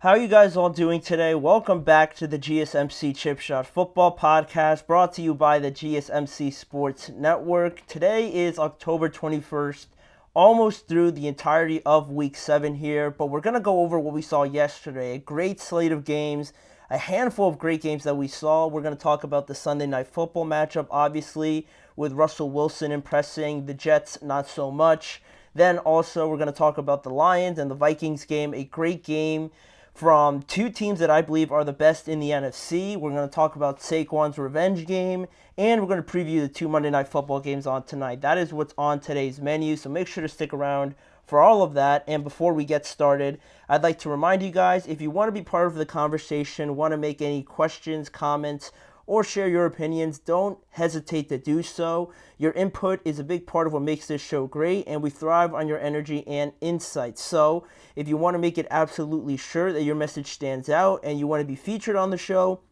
How are you guys all doing today? Welcome back to the GSMC Chip Shot Football Podcast, brought to you by the GSMC Sports Network. Today is October 21st, almost through the entirety of Week 7 here, but we're going to go over what we saw yesterday. A great slate of games, a handful of great games that we saw. We're going to talk about the Sunday Night Football matchup, obviously, with Russell Wilson impressing, the Jets not so much. Then also we're going to talk about the Lions and the Vikings game, a great game from two teams that I believe are the best in the NFC. We're going to talk about Saquon's revenge game, and we're going to preview the two Monday Night Football games on tonight. That is what's on today's menu, so make sure to stick around for all of that. And before we get started, I'd like to remind you guys, if you want to be part of the conversation, want to make any questions, comments, or share your opinions, don't hesitate to do so. Your input is a big part of what makes this show great, and we thrive on your energy and insights. So if you want to make it absolutely sure that your message stands out and you want to be featured on the show,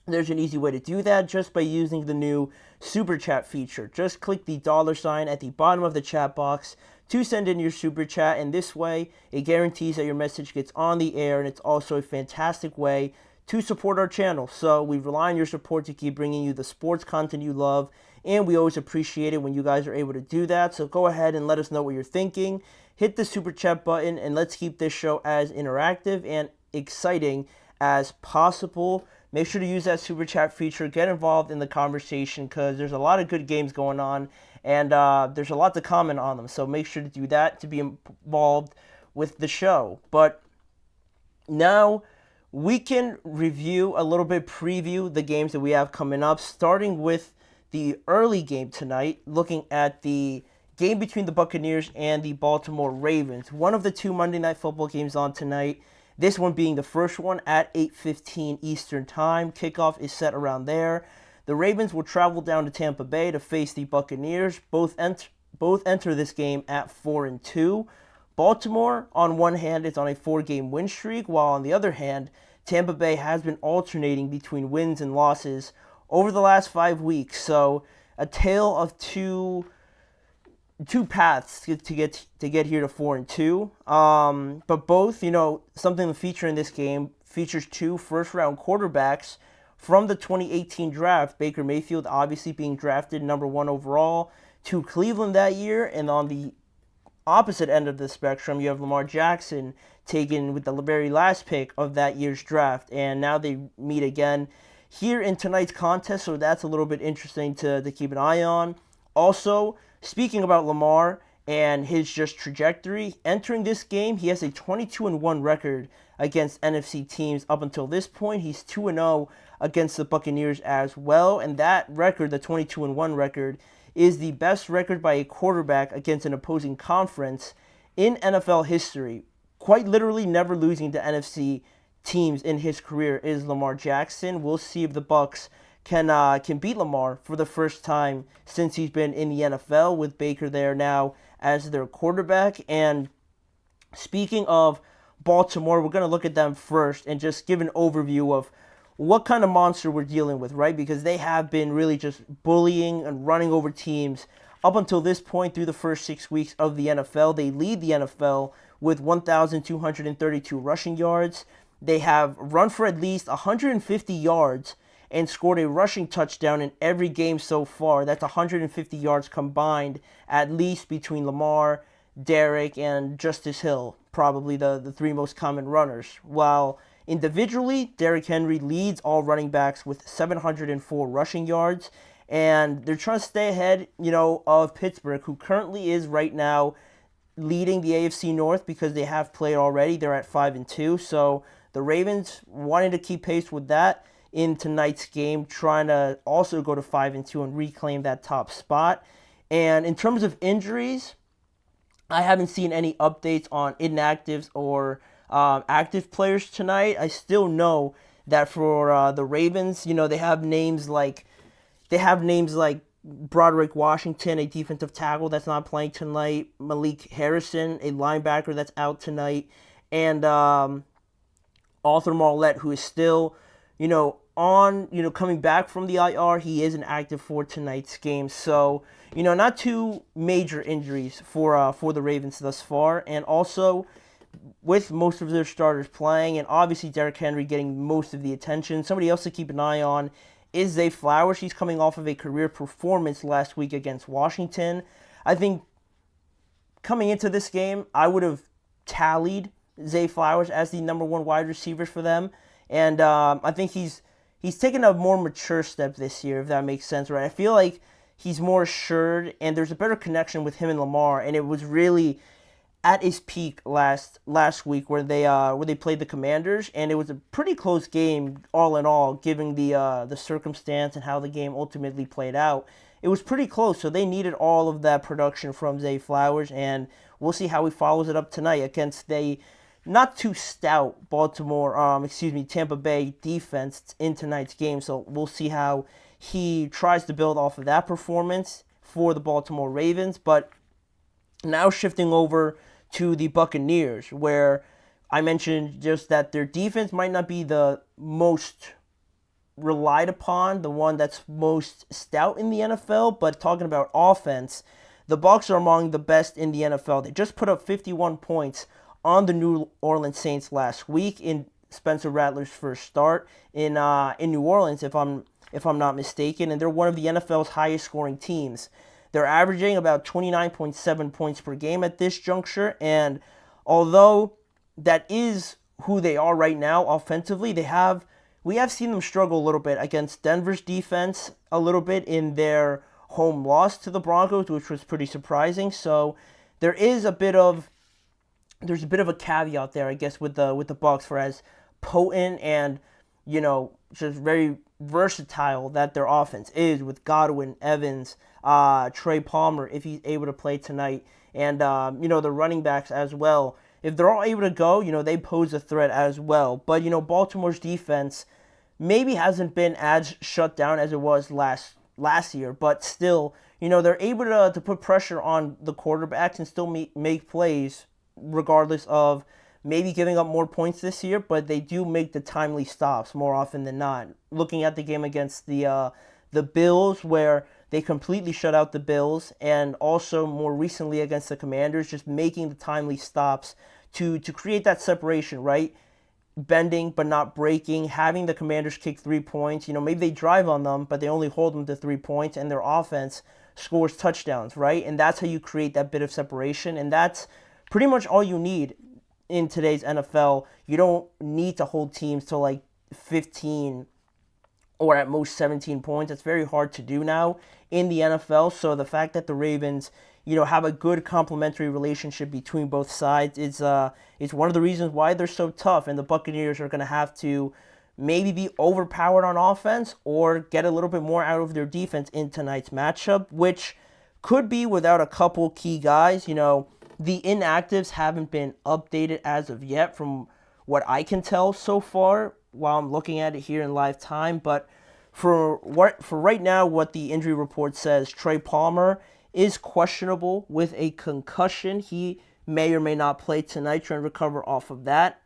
there's an easy way to do that just by using the new Super Chat feature. Just click the $sign at the bottom of the chat box to send in your Super Chat, and this way it guarantees that your message gets on the air, and it's also a fantastic way to support our channel. So we rely on your support to keep bringing you the sports content you love, and we always appreciate it when you guys are able to do that. So go ahead and let us know what you're thinking. Hit the Super Chat button, and let's keep this show as interactive and exciting as possible. Make sure to use that Super Chat feature. Get involved in the conversation because there's a lot of good games going on, and there's a lot to comment on them. So make sure to do that to be involved with the show. But now we can review a little bit, preview the games that we have coming up, starting with the early game tonight, looking at the game between the Buccaneers and the Baltimore Ravens. One of the two Monday Night Football games on tonight, this one being the first one at 8:15 Eastern Time. Kickoff is set around there. The Ravens will travel down to Tampa Bay to face the Buccaneers. Both enter this game at 4-2. Baltimore, on one hand, is on a 4-game win streak, while on the other hand, Tampa Bay has been alternating between wins and losses over the last 5 weeks. So a tale of two paths to get here to 4-2. But both, something to feature in this game features two first-round quarterbacks from the 2018 draft. Baker Mayfield obviously being drafted number 1 overall to Cleveland that year, and on the opposite end of the spectrum, you have Lamar Jackson taken with the very last pick of that year's draft, and now they meet again here in tonight's contest, so that's a little bit interesting to keep an eye on. Also, speaking about Lamar and his just trajectory, entering this game, he has a 22-1 record against NFC teams up until this point. He's 2-0 against the Buccaneers as well, and that record, the 22-1 record, is the best record by a quarterback against an opposing conference in NFL history. Quite literally never losing to NFC teams in his career is Lamar Jackson. We'll see if the Bucs can beat Lamar for the first time since he's been in the NFL, with Baker there now as their quarterback. And speaking of Baltimore, we're going to look at them first and just give an overview of what kind of monster we're dealing with, right? Because they have been really just bullying and running over teams up until this point through the first 6 weeks of the NFL. They lead the NFL with 1,232 rushing yards. They have run for at least 150 yards and scored a rushing touchdown in every game so far. That's 150 yards combined, at least between Lamar, Derek, and Justice Hill, probably the three most common runners. While individually, Derrick Henry leads all running backs with 704 rushing yards, and they're trying to stay ahead, of Pittsburgh, who currently is right now leading the AFC North because they have played already. They're at 5-2, so the Ravens wanting to keep pace with that in tonight's game, trying to also go to 5-2 and reclaim that top spot. And in terms of injuries, I haven't seen any updates on inactives or active players tonight. I still know that for the Ravens, they have names like Broderick Washington, a defensive tackle that's not playing tonight, Malik Harrison, a linebacker that's out tonight, and Arthur Marlette, who is still, coming back from the IR. He is inactive for tonight's game. So, not too major injuries for the Ravens thus far. And also, with most of their starters playing, and obviously Derrick Henry getting most of the attention. Somebody else to keep an eye on is Zay Flowers. He's coming off of a career performance last week against Washington. I think coming into this game, I would have tallied Zay Flowers as the number one wide receiver for them, and I think he's taken a more mature step this year, if that makes sense, right? I feel like he's more assured, and there's a better connection with him and Lamar, and it was really at his peak last week where they played the Commanders, and it was a pretty close game all in all, given the circumstance and how the game ultimately played out. It was pretty close, so they needed all of that production from Zay Flowers, and we'll see how he follows it up tonight against the not too stout Tampa Bay defense in tonight's game. So we'll see how he tries to build off of that performance for the Baltimore Ravens. But now shifting over to the Buccaneers, where I mentioned just that their defense might not be the most relied upon, the one that's most stout in the NFL, but talking about offense, the Bucs are among the best in the NFL. They just put up 51 points on the New Orleans Saints last week in Spencer Rattler's first start in New Orleans, if I'm not mistaken, and they're one of the NFL's highest scoring teams. They're averaging about 29.7 points per game at this juncture, and although that is who they are right now offensively, we have seen them struggle a little bit against Denver's defense, a little bit in their home loss to the Broncos, which was pretty surprising. So there's a bit of a caveat there, I guess, with the Bucs, for as potent and just very versatile that their offense is, with Godwin, Evans, Trey Palmer, if he's able to play tonight, and the running backs as well. If they're all able to go, they pose a threat as well. But Baltimore's defense maybe hasn't been as shut down as it was last year, but still, they're able to put pressure on the quarterbacks and still make plays, regardless of maybe giving up more points this year, but they do make the timely stops more often than not. Looking at the game against the Bills, where they completely shut out the Bills, and also more recently against the Commanders, just making the timely stops to create that separation, right? Bending but not breaking, having the Commanders kick 3 points. Maybe they drive on them, but they only hold them to 3 points, and their offense scores touchdowns, right? And that's how you create that bit of separation, and that's pretty much all you need in today's NFL. You don't need to hold teams to like 15 or at most 17 points. It's very hard to do now in the NFL. So the fact that the Ravens, have a good complementary relationship between both sides is one of the reasons why they're so tough. And the Buccaneers are going to have to maybe be overpowered on offense or get a little bit more out of their defense in tonight's matchup, which could be without a couple key guys. The inactives haven't been updated as of yet from what I can tell so far while I'm looking at it here in live time. But for right now, what the injury report says, Trey Palmer is questionable with a concussion. He may or may not play tonight, trying to recover off of that.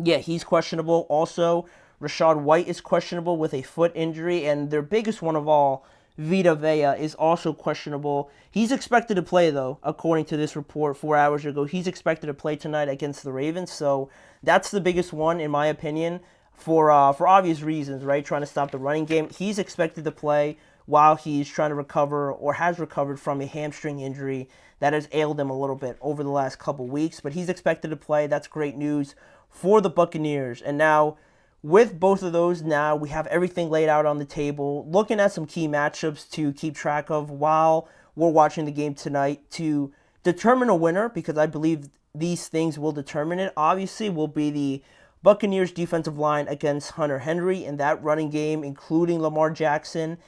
He's questionable. Also, Rashad White is questionable with a foot injury, and their biggest one of all, Vita Vea, is also questionable. He's expected to play, though, according to this report 4 hours ago. He's expected to play tonight against the Ravens, so that's the biggest one, in my opinion, for obvious reasons, right? Trying to stop the running game. He's expected to play while he's trying to recover, or has recovered, from a hamstring injury that has ailed him a little bit over the last couple weeks, but he's expected to play. That's great news for the Buccaneers. And now, with both of those, now we have everything laid out on the table, looking at some key matchups to keep track of while we're watching the game tonight to determine a winner, because I believe these things will determine it. Obviously, will be the Buccaneers defensive line against Hunter Henry and that running game, including Lamar Jackson.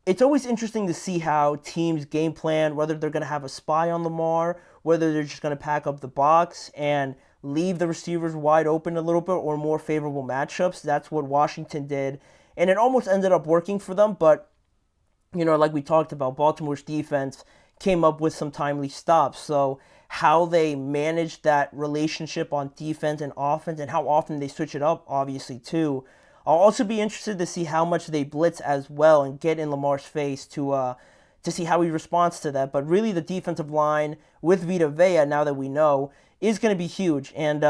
It's always interesting to see how teams game plan, whether they're going to have a spy on Lamar, whether they're just going to pack up the box and leave the receivers wide open a little bit, or more favorable matchups. That's what Washington did, and it almost ended up working for them. But, like we talked about, Baltimore's defense came up with some timely stops. So how they managed that relationship on defense and offense, and how often they switch it up, obviously, too. I'll also be interested to see how much they blitz as well and get in Lamar's face to to see how he responds to that. But really, the defensive line with Vita Vea, now that we know, is going to be huge. And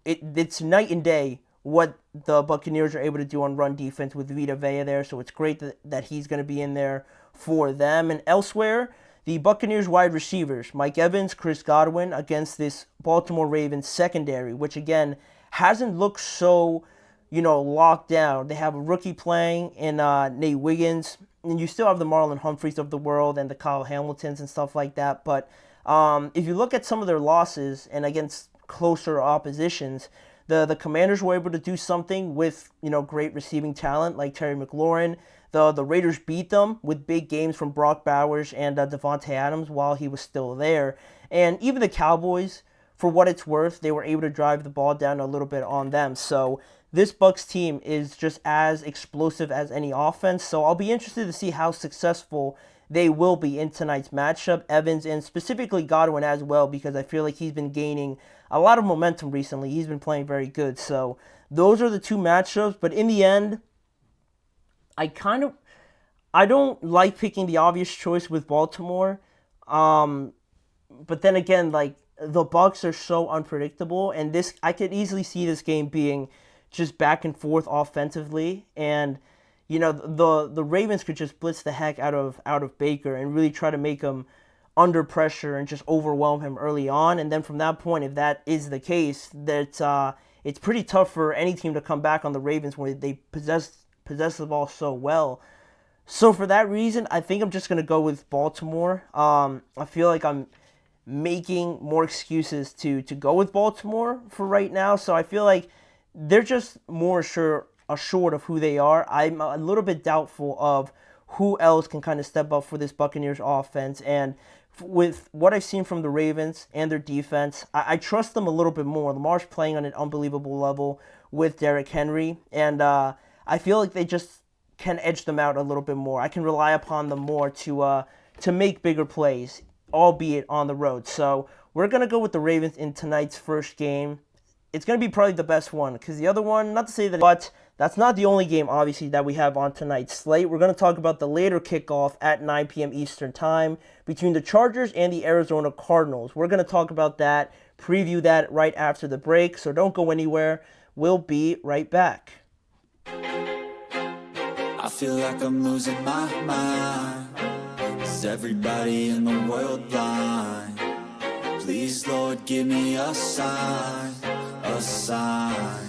it's night and day what the Buccaneers are able to do on run defense with Vita Vea there. So it's great that he's going to be in there for them. And elsewhere, the Buccaneers wide receivers, Mike Evans, Chris Godwin, against this Baltimore Ravens secondary, which again hasn't looked so, locked down. They have a rookie playing in Nate Wiggins, and you still have the Marlon Humphreys of the world and the Kyle Hamiltons and stuff like that. But if you look at some of their losses and against closer oppositions, the Commanders were able to do something with, great receiving talent like Terry McLaurin. The Raiders beat them with big games from Brock Bowers and Devontae Adams while he was still there. And even the Cowboys, for what it's worth, they were able to drive the ball down a little bit on them. So this Bucs team is just as explosive as any offense. So I'll be interested to see how successful they will be in tonight's matchup. Evans and specifically Godwin as well, because I feel like he's been gaining a lot of momentum recently. He's been playing very good. So those are the two matchups. But in the end, I don't like picking the obvious choice with Baltimore. But then again, the Bucs are so unpredictable, and I could easily see this game being just back and forth offensively, and the Ravens could just blitz the heck out of Baker and really try to make him under pressure and just overwhelm him early on. And then from that point, if that is the case, that it's pretty tough for any team to come back on the Ravens when they possess the ball so well. So for that reason, I think I'm just going to go with Baltimore. I feel like I'm making more excuses to go with Baltimore for right now. So I feel like they're just more assured of who they are. I'm a little bit doubtful of who else can kind of step up for this Buccaneers offense. And with what I've seen from the Ravens and their defense, I trust them a little bit more. Lamar's playing on an unbelievable level with Derrick Henry, and I feel like they just can edge them out a little bit more. I can rely upon them more to make bigger plays, albeit on the road. So we're going to go with the Ravens in tonight's first game. It's going to be probably the best one, because the other one, not to say that, but that's not the only game, obviously, that we have on tonight's slate. We're going to talk about the later kickoff at 9 p.m. Eastern Time between the Chargers and the Arizona Cardinals. We're going to talk about that, preview that right after the break, so don't go anywhere. We'll be right back. I feel like I'm losing my mind. Is everybody in the world blind? Please, Lord, give me a sign, a sign.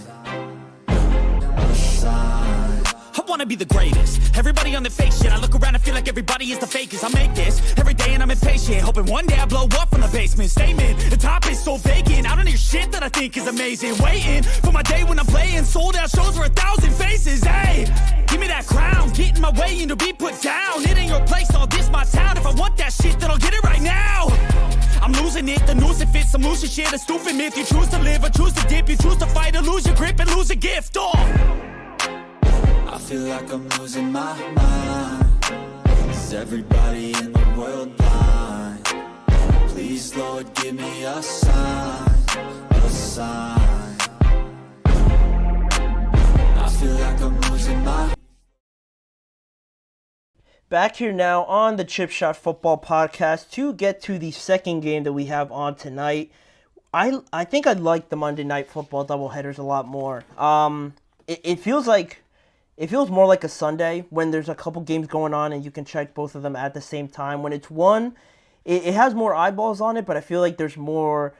I wanna be the greatest. Everybody on the fake shit. I look around and feel like everybody is the fakest. I make this every day and I'm impatient, hoping one day I blow up from the basement. Statement, the top is so vacant. I don't hear shit that I think is amazing. Waiting for my day when I'm playing sold out shows for 1,000 faces. Hey, give me that crown, get in my way and to be put down. It ain't your place, all this my town. If I want that shit, then I'll get it right now. I'm losing it, the noose it fits. I'm losing shit, a stupid myth. You choose to live or choose to dip. You choose to fight or lose your grip and lose a gift. I feel like I'm losing my mind. Is everybody in the world blind? Please, Lord, give me a sign, a sign. I feel like I'm losing my. Back here now on the Chip Shot Football Podcast to get to the second game that we have on tonight. I think I like the Monday Night Football doubleheaders a lot more. It feels more like a Sunday when there's a couple games going on and you can check both of them at the same time. When it's one, it has more eyeballs on it, but I feel like there's more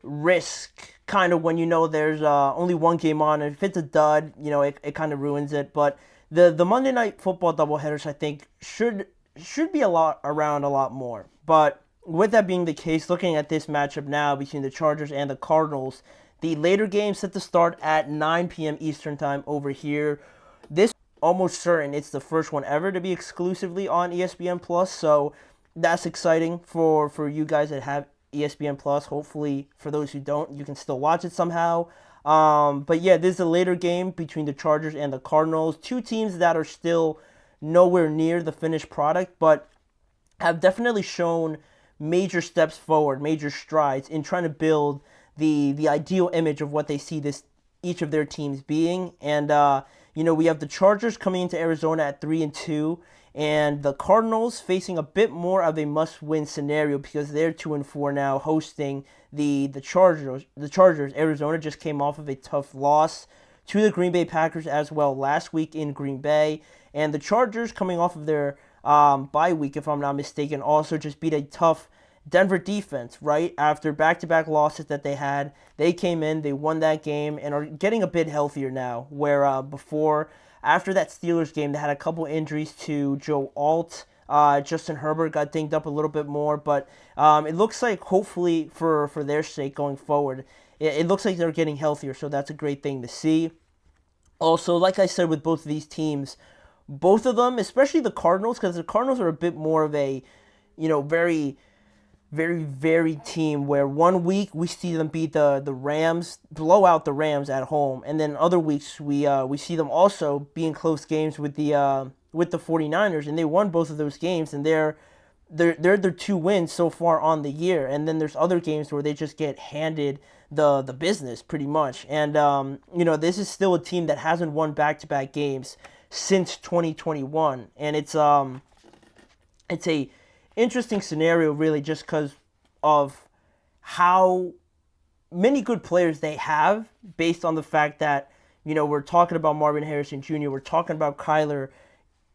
risk kind of when there's only one game on. And if it's a dud, it kind of ruins it. But the Monday Night Football doubleheaders, I think, should be around a lot more. But with that being the case, looking at this matchup now between the Chargers and the Cardinals, the later game set to start at 9 p.m. Eastern Time over here. This almost certain it's the first one ever to be exclusively on ESPN Plus, so that's exciting for you guys that have ESPN Plus. Hopefully, for those who don't, you can still watch it somehow. But yeah, this is a later game between the Chargers and the Cardinals, two teams that are still nowhere near the finished product, but have definitely shown major steps forward, major strides in trying to build the ideal image of what they see each of their teams being. And we have the Chargers coming into Arizona at 3-2, And the Cardinals facing a bit more of a must-win scenario because they're 2-4 now, hosting the Chargers. The Chargers, Arizona, just came off of a tough loss to the Green Bay Packers as well last week in Green Bay. And the Chargers, coming off of their bye week, if I'm not mistaken, also just beat a tough Denver defense, right? After back-to-back losses that they had, they came in, they won that game, and are getting a bit healthier now, where before, after that Steelers game, they had a couple injuries to Joe Alt. Justin Herbert got dinged up a little bit more, but it looks like, hopefully, for their sake going forward, it looks like they're getting healthier, so that's a great thing to see. Also, like I said with both of these teams, both of them, especially the Cardinals, because the Cardinals are a bit more of a, very varied team where one week we see them beat the Rams, blow out the Rams at home, and then other weeks we see them also be in close games with the 49ers, and they won both of those games, and they're their 2 wins so far on the year. And then there's other games where they just get handed the business pretty much. And this is still a team that hasn't won back-to-back games since 2021, and it's a interesting scenario, really, just because of how many good players they have, based on the fact that, we're talking about Marvin Harrison Jr., we're talking about Kyler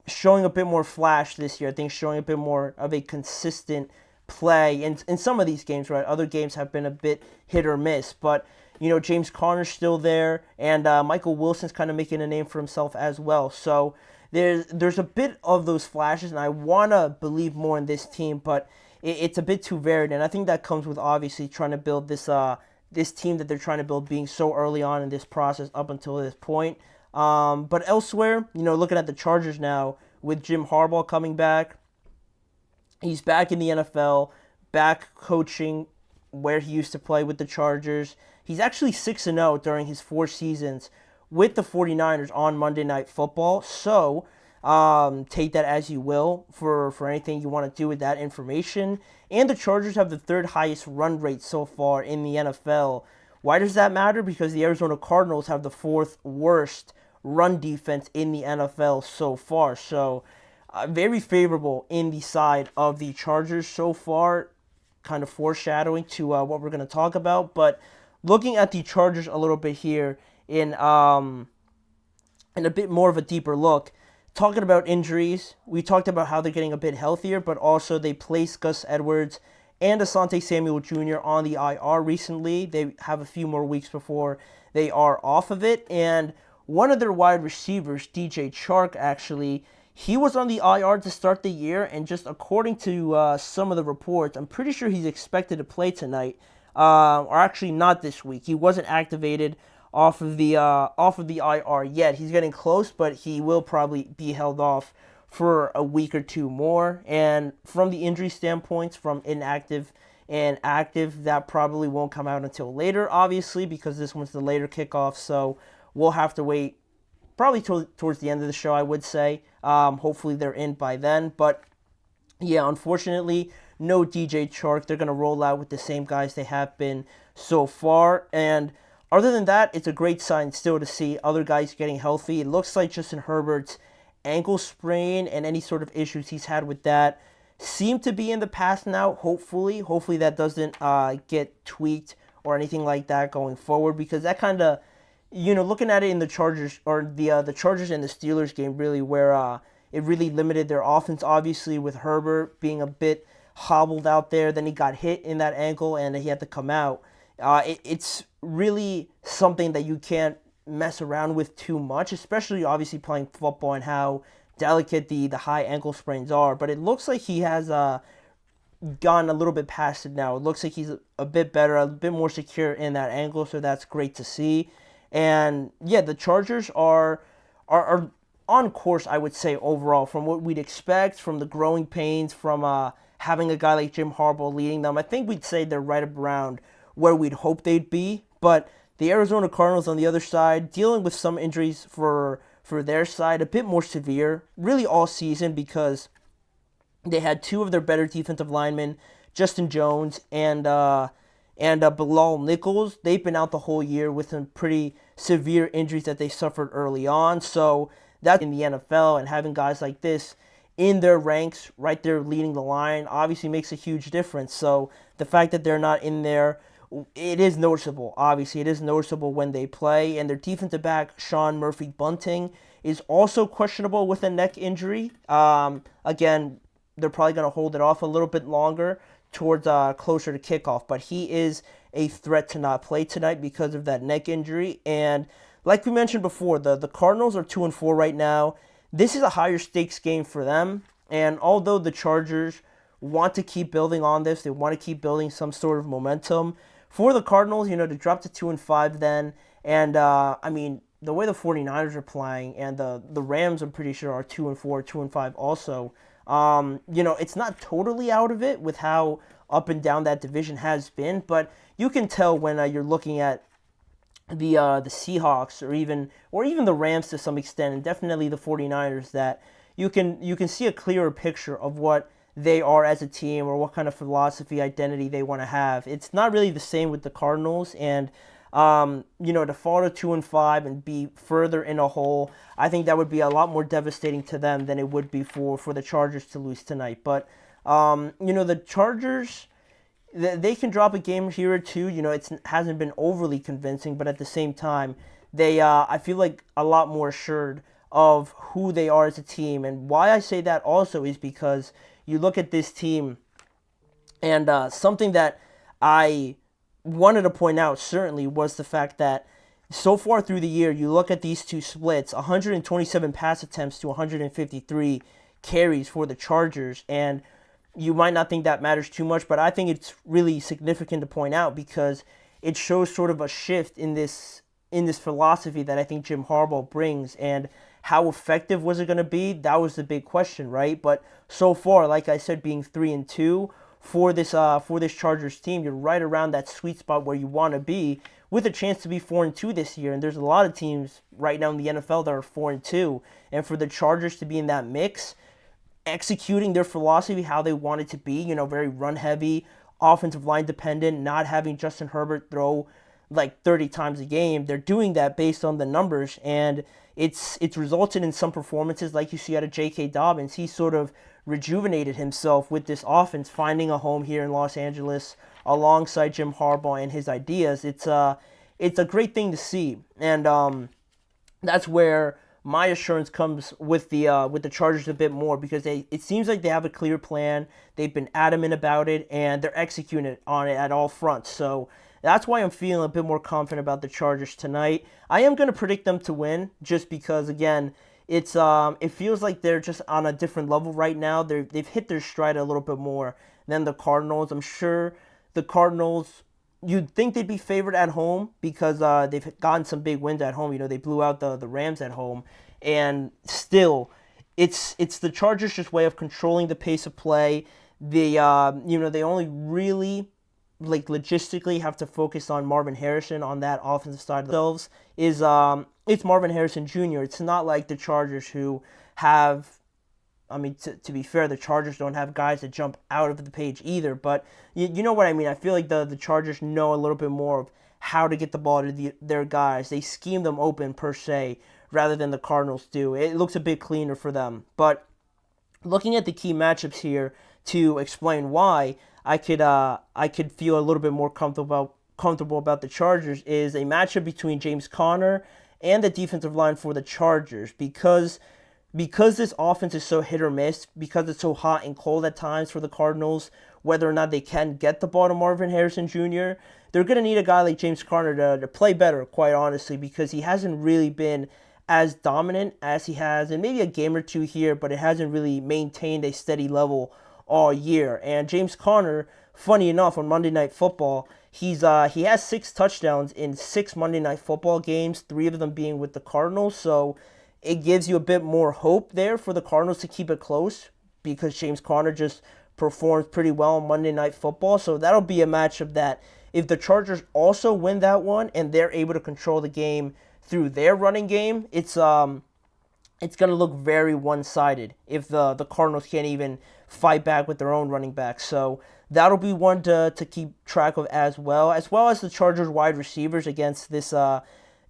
showing a bit more flash this year, I think showing a bit more of a consistent play in some of these games, right? Other games have been a bit hit or miss, but, James Conner's still there, and Michael Wilson's kind of making a name for himself as well, so there's a bit of those flashes, and I want to believe more in this team, but it's a bit too varied, and I think that comes with obviously trying to build this team that they're trying to build being so early on in this process up until this point. But elsewhere, looking at the Chargers now, with Jim Harbaugh coming back, he's back in the NFL, back coaching where he used to play with the Chargers. He's actually 6-0 during his 4 seasons with the 49ers on Monday Night Football. So take that as you will for anything you want to do with that information. And the Chargers have the 3rd highest run rate so far in the NFL. Why does that matter? Because the Arizona Cardinals have the 4th worst run defense in the NFL so far. So very favorable in the side of the Chargers so far, kind of foreshadowing to what we're going to talk about. But looking at the Chargers a little bit here, in a bit more of a deeper look, talking about injuries, we talked about how they're getting a bit healthier, but also they placed Gus Edwards and Asante Samuel Jr. on the IR recently. They have a few more weeks before they are off of it, and one of their wide receivers, DJ Chark, actually, he was on the IR to start the year, and just according to some of the reports, I'm pretty sure he's expected to play tonight, or actually not this week. He wasn't activated off of the IR yet. He's getting close, but he will probably be held off for a week or 2 more. And from the injury standpoints, from inactive and active, that probably won't come out until later, obviously, because this one's the later kickoff. So we'll have to wait probably towards the end of the show, I would say. Hopefully they're in by then. But yeah, unfortunately, no DJ Chark. They're going to roll out with the same guys they have been so far. And other than that, it's a great sign still to see other guys getting healthy. It looks like Justin Herbert's ankle sprain and any sort of issues he's had with that seem to be in the past now, hopefully. Hopefully that doesn't get tweaked or anything like that going forward, because that kind of, looking at it in the Chargers, or the Chargers and the Steelers game, really, where it really limited their offense, obviously, with Herbert being a bit hobbled out there. Then he got hit in that ankle and he had to come out. It's really something that you can't mess around with too much, especially obviously playing football and how delicate the high ankle sprains are. But it looks like he has gone a little bit past it now. It looks like he's a bit better, a bit more secure in that ankle, so that's great to see. And yeah, the Chargers are on course, I would say, overall, from what we'd expect, from the growing pains, from having a guy like Jim Harbaugh leading them. I think we'd say they're right around where we'd hope they'd be. But the Arizona Cardinals on the other side, dealing with some injuries for their side, a bit more severe, really all season, because they had 2 of their better defensive linemen, Justin Jones and Bilal Nichols. They've been out the whole year with some pretty severe injuries that they suffered early on. So that's in the NFL, and having guys like this in their ranks, right there leading the line, obviously makes a huge difference. So the fact that they're not in there, it is noticeable. Obviously, it is noticeable when they play. And their defensive back, Sean Murphy-Bunting, is also questionable with a neck injury. Again, they're probably going to hold it off a little bit longer towards closer to kickoff. But he is a threat to not play tonight because of that neck injury. And like we mentioned before, the Cardinals are 2-4 right now. This is a higher stakes game for them. And although the Chargers want to keep building on this, they want to keep building some sort of momentum, for the Cardinals, to drop to 2-5 then, and the way the 49ers are playing, and the Rams, I'm pretty sure, are 2-4, 2-5 also. It's not totally out of it with how up and down that division has been, but you can tell when you're looking at the Seahawks or even the Rams to some extent, and definitely the 49ers, that you can see a clearer picture of what they are as a team or what kind of philosophy, identity they want to have. It's not really the same with the Cardinals, and to fall to 2-5 and be further in a hole, I think that would be a lot more devastating to them than it would be for the Chargers to lose tonight. But the Chargers, they can drop a game here or two. It hasn't been overly convincing, but at the same time, I feel like a lot more assured of who they are as a team. And why I say that also is because you look at this team, and something that I wanted to point out certainly was the fact that so far through the year, you look at these two splits, 127 pass attempts to 153 carries for the Chargers, and you might not think that matters too much, but I think it's really significant to point out because it shows sort of a shift in this philosophy that I think Jim Harbaugh brings. And how effective was it going to be? That was the big question, right? But so far, like I said, being 3-2 for this Chargers team, you're right around that sweet spot where you want to be, with a chance to be 4-2 this year. And there's a lot of teams right now in the NFL that are 4-2, and for the Chargers to be in that mix, executing their philosophy how they want it to be, very run heavy, offensive line dependent, not having Justin Herbert throw like 30 times a game. They're doing that based on the numbers, and it's resulted in some performances like you see out of J.K. Dobbins. He sort of rejuvenated himself with this offense, finding a home here in Los Angeles alongside Jim Harbaugh and his ideas. It's a great thing to see, and that's where my assurance comes with the Chargers a bit more, because it seems like they have a clear plan. They've been adamant about it, and they're executing on it at all fronts. So that's why I'm feeling a bit more confident about the Chargers tonight. I am going to predict them to win, just because, again, it feels like they're just on a different level right now. They've hit their stride a little bit more than the Cardinals. I'm sure the Cardinals, you'd think they'd be favored at home because they've gotten some big wins at home. They blew out the Rams at home, and still, it's the Chargers' way of controlling the pace of play. They only really logistically have to focus on Marvin Harrison on that offensive side of themselves. It's Marvin Harrison Jr. It's not like the Chargers who have, to be fair, the Chargers don't have guys that jump out of the page either, but you know what I mean. I feel like the Chargers know a little bit more of how to get the ball to their guys. They scheme them open, per se, rather than the Cardinals do. It looks a bit cleaner for them. But looking at the key matchups here to explain why I could feel a little bit more comfortable about the Chargers is a matchup between James Conner and the defensive line for the Chargers, because this offense is so hit or miss, because it's so hot and cold at times for the Cardinals, whether or not they can get the ball to Marvin Harrison Jr., they're going to need a guy like James Conner to play better, quite honestly, because he hasn't really been as dominant as he has in maybe a game or two here, but it hasn't really maintained a steady level all year. And James Conner, funny enough, on Monday Night Football, he has 6 touchdowns in 6 Monday Night Football games, 3 of them being with the Cardinals. So it gives you a bit more hope there for the Cardinals to keep it close, because James Conner just performs pretty well on Monday Night Football. So that'll be a matchup that, if the Chargers also win that one and they're able to control the game through their running game, it's going to look very one-sided if the Cardinals can't even fight back with their own running back. So that'll be one to keep track of as well as the Chargers wide receivers against this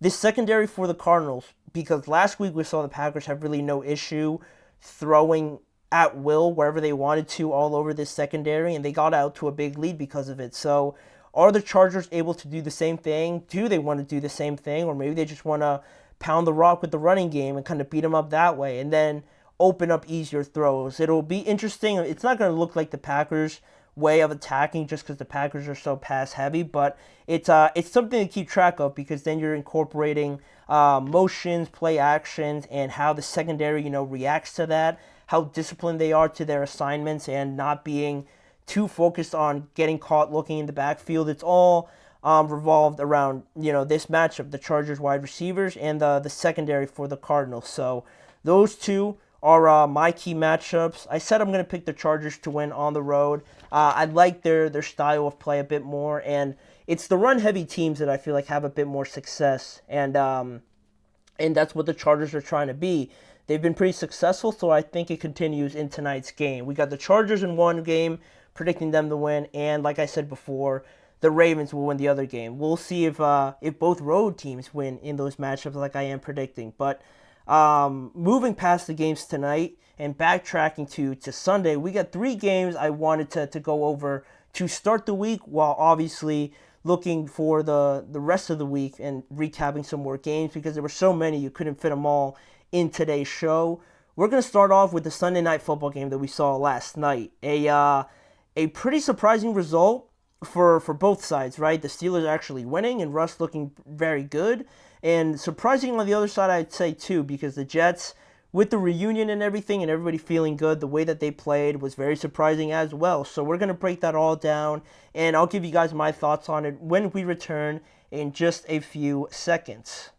secondary for the Cardinals, because last week we saw the Packers have really no issue throwing at will wherever they wanted to all over this secondary, and they got out to a big lead because of it. So are the Chargers able to do the same thing? Do they want to do the same thing? Or maybe they just want to pound the rock with the running game and kind of beat them up that way and then open up easier throws. It'll be interesting. It's not going to look like the Packers' way of attacking just because the Packers are so pass heavy, but it's something to keep track of because then you're incorporating motions, play actions, and how the secondary reacts to that, how disciplined they are to their assignments, and not being too focused on getting caught looking in the backfield. It's all revolved around this matchup, the Chargers wide receivers and the secondary for the Cardinals. So those two are my key matchups. I said I'm going to pick the Chargers to win on the road. I like their style of play a bit more, and it's the run-heavy teams that I feel like have a bit more success, and that's what the Chargers are trying to be. They've been pretty successful, so I think it continues in tonight's game. We got the Chargers in one game, predicting them to win, and like I said before, the Ravens will win the other game. We'll see if both road teams win in those matchups like I am predicting, but moving past the games tonight and backtracking to Sunday, we got 3 games I wanted to go over to start the week, while obviously looking for the rest of the week and recapping some more games because there were so many you couldn't fit them all in today's show. We're going to start off with the Sunday night football game that we saw last night. A pretty surprising result for both sides, right? The Steelers actually winning and Russ looking very good. And surprising on the other side, I'd say, too, because the Jets, with the reunion and everything and everybody feeling good, the way that they played was very surprising as well. So we're going to break that all down, and I'll give you guys my thoughts on it when we return in just a few seconds.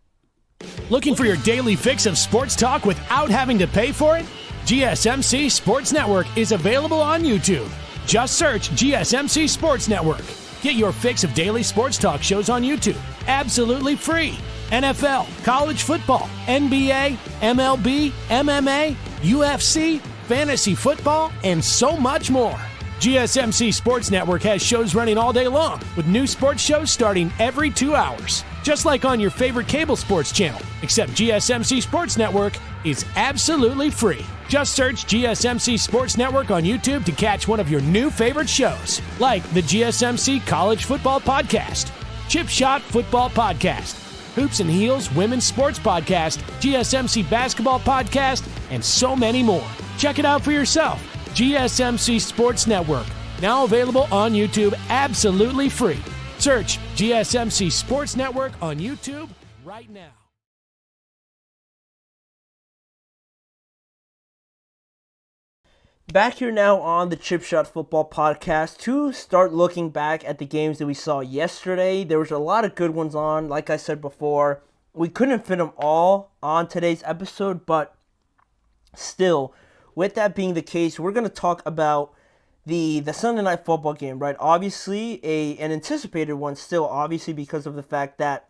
Looking for your daily fix of sports talk without having to pay for it? GSMC Sports Network is available on YouTube. Just search GSMC Sports Network. Get your fix of daily sports talk shows on YouTube, absolutely free. NFL, college football, NBA, MLB, MMA, UFC, fantasy football, and so much more. GSMC Sports Network has shows running all day long, with new sports shows starting every 2 hours. Just like on your favorite cable sports channel, except GSMC Sports Network is absolutely free. Just search GSMC Sports Network on YouTube to catch one of your new favorite shows, like the GSMC College Football Podcast, Chip Shot Football Podcast, Hoops and Heels Women's Sports Podcast, GSMC Basketball Podcast, and so many more. Check it out for yourself. GSMC Sports Network, now available on YouTube absolutely free. Search GSMC Sports Network on YouTube right now. Back here now on the Chip Shot Football Podcast to start looking back at the games that we saw yesterday. There was a lot of good ones on. Like I said before, we couldn't fit them all on today's episode, but still, with that being the case, we're going to talk about the Sunday night football game, right? Obviously, an anticipated one still, obviously, because of the fact that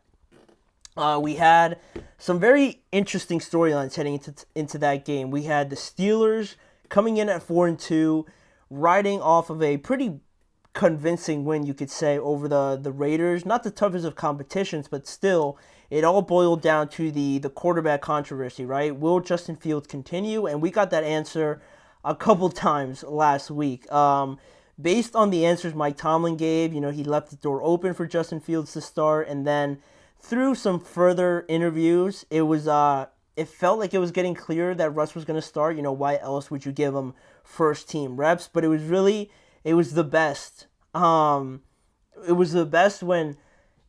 we had some very interesting storylines heading into that game. We had the Steelers coming in at 4-2, riding off of a pretty convincing win, you could say, over the Raiders. Not the toughest of competitions, but still, it all boiled down to the quarterback controversy, right? Will Justin Fields continue? And we got that answer a couple times last week. Based on the answers Mike Tomlin gave, he left the door open for Justin Fields to start, and then through some further interviews, it felt like it was getting clear that Russ was going to start. Why else would you give him first team reps? But it was the best. It was the best when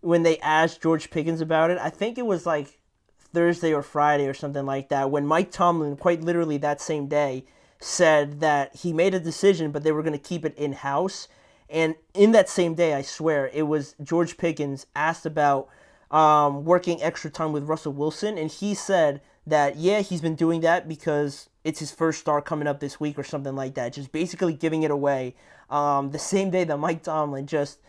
they asked George Pickens about it. I think it was like Thursday or Friday or something like that, when Mike Tomlin, quite literally that same day, said that he made a decision, but they were going to keep it in-house. And in that same day, I swear, it was George Pickens asked about working extra time with Russell Wilson, and he said that, yeah, he's been doing that because it's his first start coming up this week or something like that, just basically giving it away. The same day that Mike Tomlin just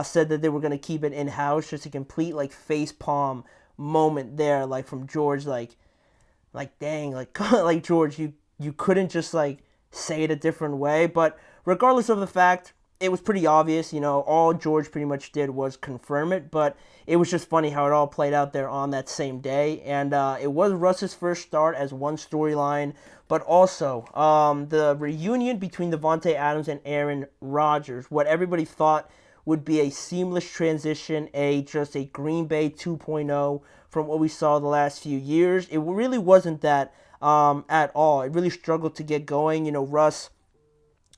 said that they were going to keep it in-house, just a complete, face-palm moment there, from George, dang, like George, you couldn't just, say it a different way. But regardless of the fact, it was pretty obvious, all George pretty much did was confirm it, but it was just funny how it all played out there on that same day. And it was Russ's first start as one storyline but also the reunion between Davante Adams and Aaron Rodgers. What everybody thought would be a seamless transition, just a Green Bay 2.0 from what we saw the last few years. It really wasn't that at all. It really struggled to get going. Russ,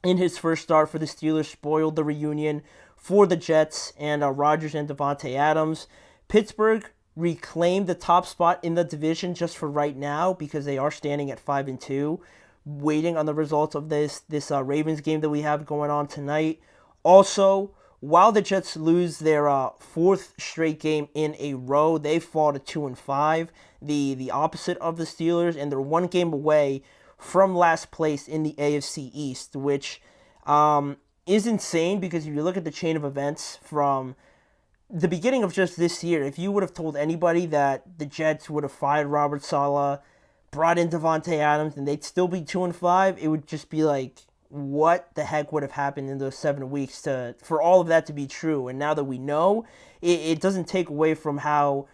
in his first start for the Steelers, spoiled the reunion for the Jets and Rodgers and Davante Adams. Pittsburgh reclaimed the top spot in the division just for right now because they are standing at 5-2, waiting on the results of this Ravens game that we have going on tonight. Also, while the Jets lose their fourth straight game in a row, they fall to 2-5, the opposite of the Steelers, and they're one game away from last place in the AFC East, which is insane because if you look at the chain of events from the beginning of just this year, if you would have told anybody that the Jets would have fired Robert Saleh, brought in Davante Adams, and they'd still be 2-5, it would just be like, what the heck would have happened in those 7 weeks for all of that to be true? And now that we know, it doesn't take away from how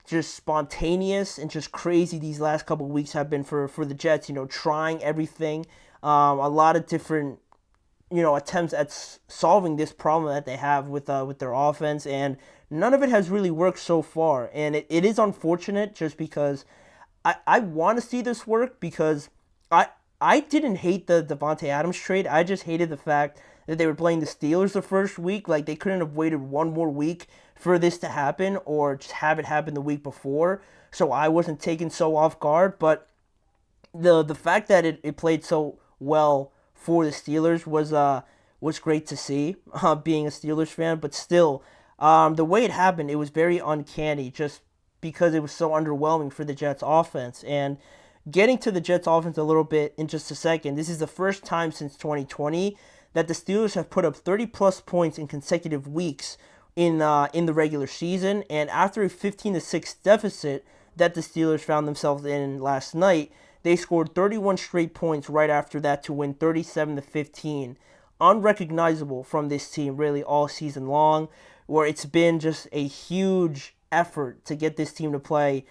just spontaneous and just crazy these last couple of weeks have been for the Jets, trying everything, a lot of different, attempts at solving this problem that they have with their offense, and none of it has really worked so far. And it is unfortunate just because I want to see this work because I didn't hate the Davante Adams trade. I just hated the fact that they were playing the Steelers the first week. Like, they couldn't have waited one more week for this to happen or just have it happen the week before. So I wasn't taken so off guard. But the fact that it played so well for the Steelers was great to see, being a Steelers fan. But still, the way it happened, it was very uncanny just because it was so underwhelming for the Jets offense. And getting to the Jets offense a little bit in just a second, this is the first time since 2020 that the Steelers have put up 30-plus points in consecutive weeks in the regular season. And after a 15-6 deficit that the Steelers found themselves in last night, they scored 31 straight points right after that to win 37-15. Unrecognizable from this team really all season long, where it's been just a huge effort to get this team to play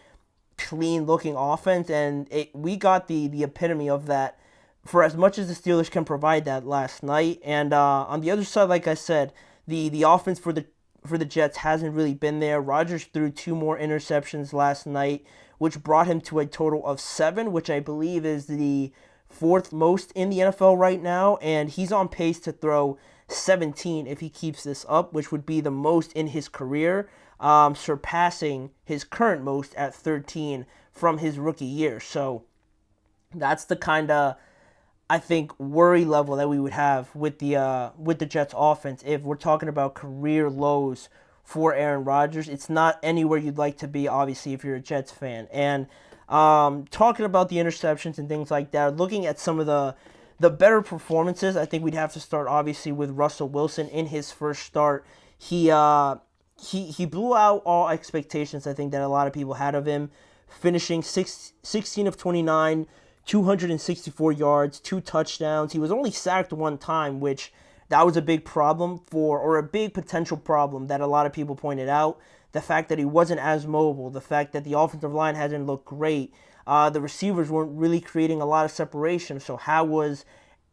clean-looking offense, and we got the epitome of that for as much as the Steelers can provide that last night. And on the other side, like I said, the offense for the Jets hasn't really been there. Rodgers threw 2 more interceptions last night, which brought him to a total of 7, which I believe is the 4th most in the NFL right now, and he's on pace to throw 17 if he keeps this up, which would be the most in his career, surpassing his current most at 13 from his rookie year. So that's the kind of, I think, worry level that we would have with the Jets offense. If we're talking about career lows for Aaron Rodgers, it's not anywhere you'd like to be, obviously, if you're a Jets fan. And talking about the interceptions and things like that, looking at some of the better performances, I think we'd have to start, obviously, with Russell Wilson in his first start. He blew out all expectations, I think, that a lot of people had of him, finishing 16 of 29, 264 yards, 2 touchdowns. He was only sacked 1 time, which that was a big problem or a big potential problem that a lot of people pointed out. The fact that he wasn't as mobile, the fact that the offensive line hasn't looked great, the receivers weren't really creating a lot of separation. So how was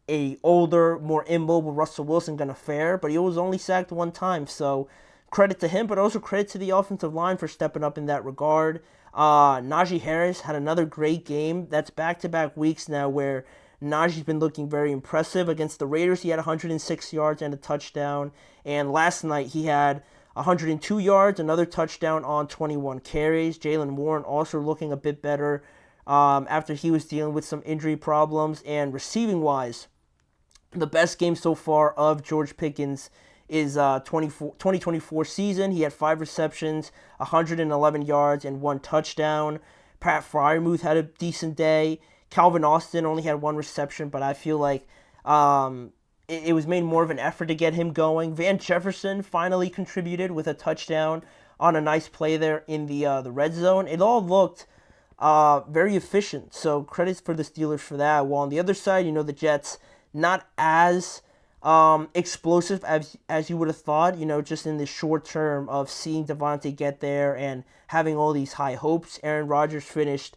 a older, more immobile Russell Wilson going to fare? But he was only sacked 1 time, so credit to him, but also credit to the offensive line for stepping up in that regard. Najee Harris had another great game. That's back-to-back weeks now where Najee's been looking very impressive. Against the Raiders, he had 106 yards and a touchdown. And last night, he had 102 yards, another touchdown on 21 carries. Jaylen Warren also looking a bit better after he was dealing with some injury problems. And receiving-wise, the best game so far of George Pickens is 2024 season. He had 5 receptions, 111 yards, and 1 touchdown. Pat Freiermuth had a decent day. Calvin Austin only had 1 reception, but I feel like it was made more of an effort to get him going. Van Jefferson finally contributed with a touchdown on a nice play there in the red zone. It all looked very efficient, so credits for the Steelers for that. While on the other side, the Jets not as explosive as you would have thought, just in the short term of seeing Davante get there and having all these high hopes. Aaron Rodgers finished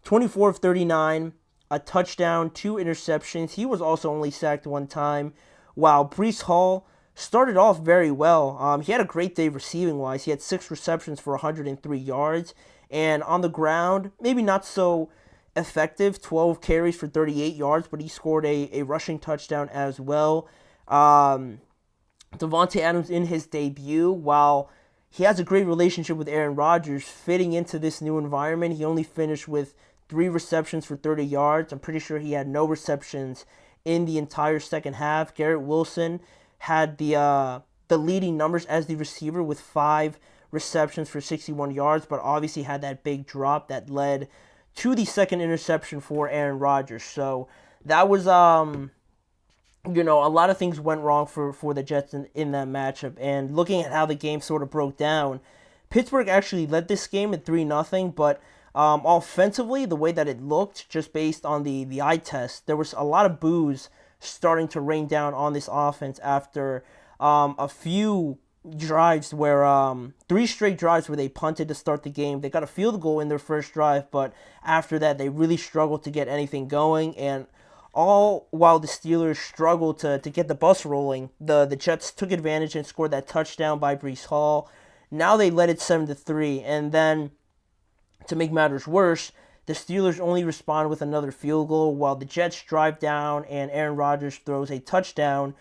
24 of 39, a touchdown, 2 interceptions. He was also only sacked 1 time, while Breece Hall started off very well. He had a great day receiving-wise. He had 6 receptions for 103 yards, and on the ground, maybe not so effective, 12 carries for 38 yards, but he scored a rushing touchdown as well. Davante Adams in his debut, while he has a great relationship with Aaron Rodgers, fitting into this new environment, he only finished with 3 receptions for 30 yards. I'm pretty sure he had no receptions in the entire second half. Garrett Wilson had the leading numbers as the receiver with 5 receptions for 61 yards, but obviously had that big drop that led to the second interception for Aaron Rodgers. So that was, a lot of things went wrong for the Jets in that matchup. And looking at how the game sort of broke down, Pittsburgh actually led this game at 3-0, but offensively, the way that it looked, just based on the eye test, there was a lot of boos starting to rain down on this offense after a few drives where 3 straight drives where they punted to start the game. They got a field goal in their first drive, but after that, they really struggled to get anything going, and all while the Steelers struggled to get the bus rolling, the Jets took advantage and scored that touchdown by Breece Hall. Now they led it 7-3, and then to make matters worse, the Steelers only respond with another field goal while the Jets drive down and Aaron Rodgers throws a touchdown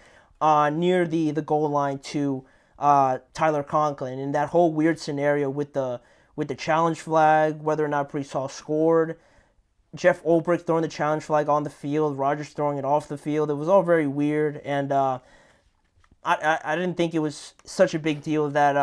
near the goal line to Tyler Conklin. And that whole weird scenario with the challenge flag, whether or not Breece Hall scored, Jeff Ulbrich throwing the challenge flag on the field, Rodgers throwing it off the field. It was all very weird, and I didn't think it was such a big deal that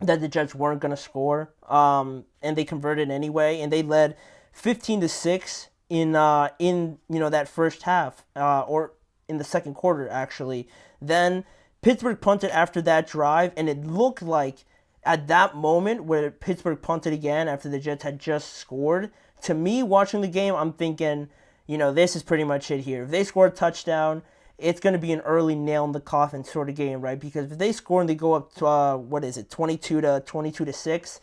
the Jets weren't going to score, and they converted anyway, and they led 15-6 in that first half, or in the second quarter actually. Then Pittsburgh punted after that drive, and it looked like at that moment where Pittsburgh punted again after the Jets had just scored, to me, watching the game, I'm thinking, this is pretty much it here. If they score a touchdown, it's going to be an early nail-in-the-coffin sort of game, right? Because if they score and they go up to, 22-6,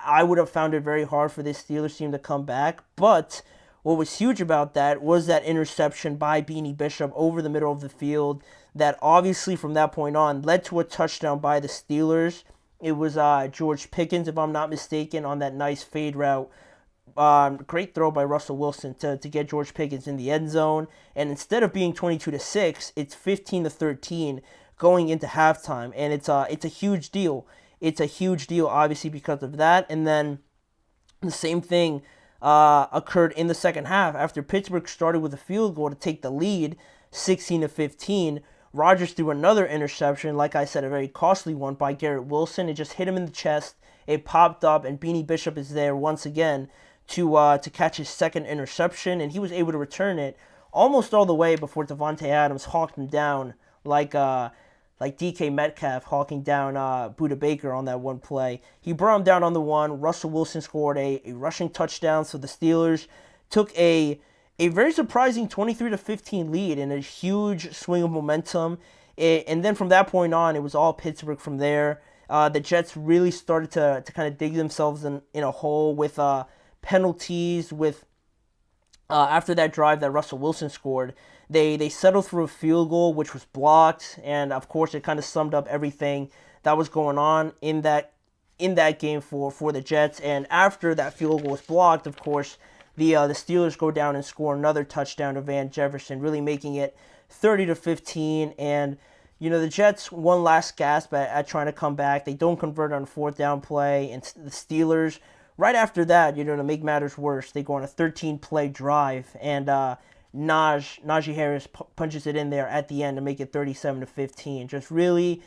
I would have found it very hard for this Steelers team to come back. But what was huge about that was that interception by Beanie Bishop over the middle of the field that obviously from that point on led to a touchdown by the Steelers. It was George Pickens, if I'm not mistaken, on that nice fade route. Great throw by Russell Wilson to get George Pickens in the end zone. And instead of being 22-6, it's 15-13 going into halftime. And it's a huge deal. It's a huge deal, obviously, because of that. And then the same thing occurred in the second half. After Pittsburgh started with a field goal to take the lead, 16-15, Rodgers threw another interception, like I said, a very costly one by Garrett Wilson. It just hit him in the chest. It popped up, and Beanie Bishop is there once again to catch his second interception, and he was able to return it almost all the way before Davante Adams hawked him down like DK Metcalf hawking down Budda Baker on that one play. He brought him down on the one. Russell Wilson scored a rushing touchdown, so the Steelers took a very surprising 23-15 lead and a huge swing of momentum. And then from that point on, it was all Pittsburgh from there. The Jets really started to kind of dig themselves in a hole with penalties. With after that drive that Russell Wilson scored, they settled for a field goal, which was blocked. And, of course, it kind of summed up everything that was going on in that game for the Jets. And after that field goal was blocked, of course, the Steelers go down and score another touchdown to Van Jefferson, really making it 30-15. And the Jets, one last gasp at trying to come back. They don't convert on a 4th down play. And the Steelers, right after that, to make matters worse, they go on a 13-play drive. And Najee Harris punches it in there at the end to make it 37-15. Just really,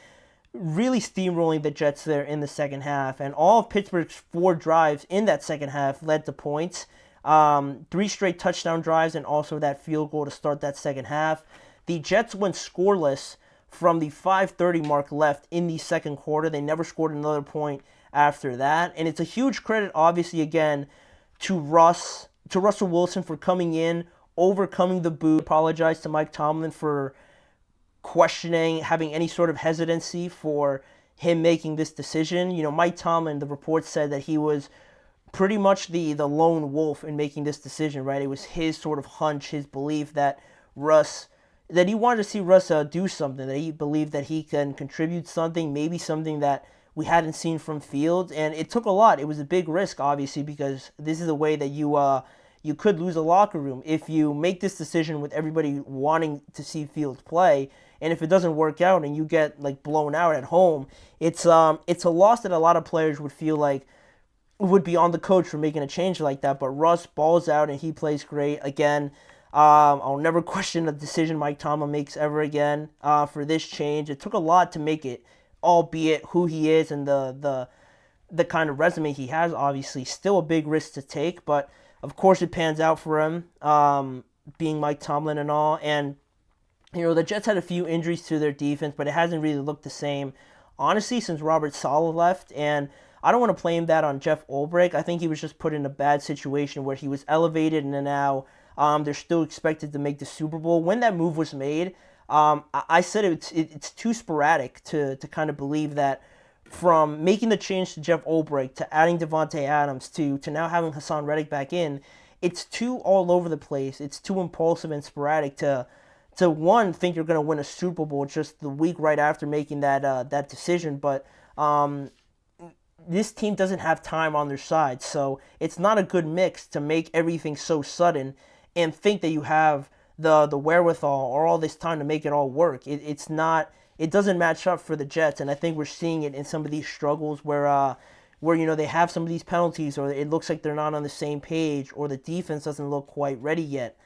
really steamrolling the Jets there in the second half. And all of Pittsburgh's 4 drives in that second half led to points. 3 straight touchdown drives and also that field goal to start that second half. The Jets went scoreless from the 5:30 mark left in the second quarter. They never scored another point after that. And it's a huge credit, obviously, again, to Russell Wilson for coming in, overcoming the boo. Apologize to Mike Tomlin for questioning, having any sort of hesitancy for him making this decision. Mike Tomlin, the report said that he was pretty much the lone wolf in making this decision, right? It was his sort of hunch, his belief that he wanted to see Russ do something, that he believed that he can contribute something, maybe something that we hadn't seen from Fields, and it took a lot. It was a big risk, obviously, because this is a way that you could lose a locker room if you make this decision with everybody wanting to see Fields play, and if it doesn't work out and you get like blown out at home, it's a loss that a lot of players would feel like would be on the coach for making a change like that. But Russ balls out and he plays great again. I'll never question the decision Mike Tomlin makes ever again for this change. It took a lot to make it, albeit who he is and the kind of resume he has, obviously, still a big risk to take. But of course it pans out for him, being Mike Tomlin and all. And, the Jets had a few injuries to their defense, but it hasn't really looked the same, honestly, since Robert Saleh left. And I don't want to blame that on Jeff Ulbrich. I think he was just put in a bad situation where he was elevated and then now they're still expected to make the Super Bowl. When that move was made, I said it's too sporadic to kind of believe that from making the change to Jeff Ulbrich to adding Devontae Adams to now having Hassan Reddick back in, it's too all over the place. It's too impulsive and sporadic to one, think you're going to win a Super Bowl just the week right after making that decision. But this team doesn't have time on their side, so it's not a good mix to make everything so sudden and think that you have the wherewithal or all this time to make it all work. It doesn't match up for the Jets, and I think we're seeing it in some of these struggles where they have some of these penalties, or it looks like they're not on the same page, or the defense doesn't look quite ready yet.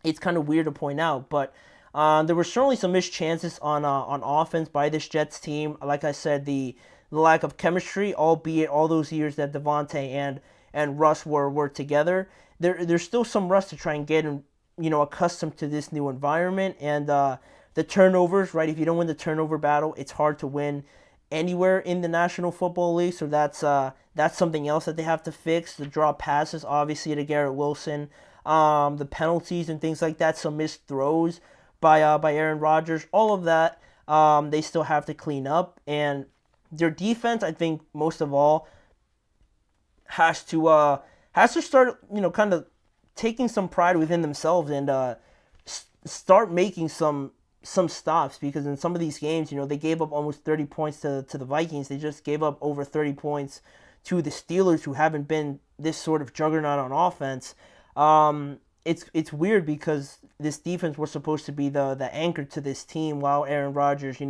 It's kind of weird to point out, but there were certainly some missed chances on offense by this Jets team. Like I said, the lack of chemistry, albeit all those years that Devontae and Russ were together, there's still some rust to try and get accustomed to this new environment. And the turnovers, right? If you don't win the turnover battle, it's hard to win anywhere in the National Football League. So that's something else that they have to fix. The drop passes, obviously, to Garrett Wilson, the penalties and things like that, some missed throws by Aaron Rodgers, all of that they still have to clean up. And their defense, I think, most of all, has to start, kind of taking some pride within themselves and start making some stops, because in some of these games, they gave up almost 30 points to the Vikings. They just gave up over 30 points to the Steelers, who haven't been this sort of juggernaut on offense. It's weird because this defense was supposed to be the anchor to this team while Aaron Rodgers,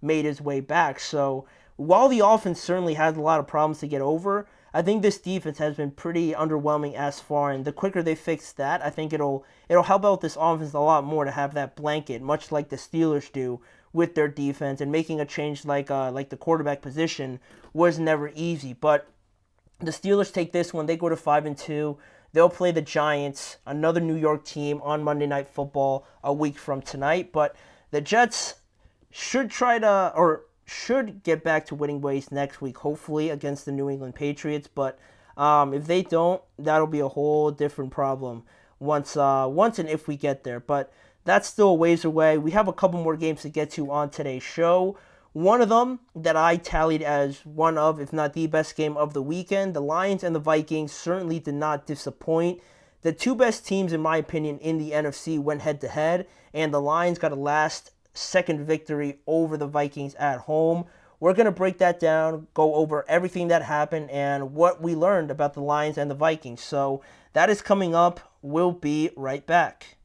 made his way back. So while the offense certainly has a lot of problems to get over, I think this defense has been pretty underwhelming as far, and the quicker they fix that, I think it'll help out this offense a lot more to have that blanket, much like the Steelers do with their defense. And making a change like the quarterback position was never easy. But the Steelers take this one, they go to 5-2. They'll play the Giants, another New York team, on Monday Night Football a week from tonight. But the Jets should get back to winning ways next week, hopefully, against the New England Patriots. But if they don't, that'll be a whole different problem once and if we get there. But that's still a ways away. We have a couple more games to get to on today's show. One of them that I tallied as one of, if not the best game of the weekend, the Lions and the Vikings certainly did not disappoint. The two best teams, in my opinion, in the NFC went head-to-head, and the Lions got a last-second victory over the Vikings at home. We're going to break that down, go over everything that happened, and what we learned about the Lions and the Vikings. So that is coming up. We'll be right back.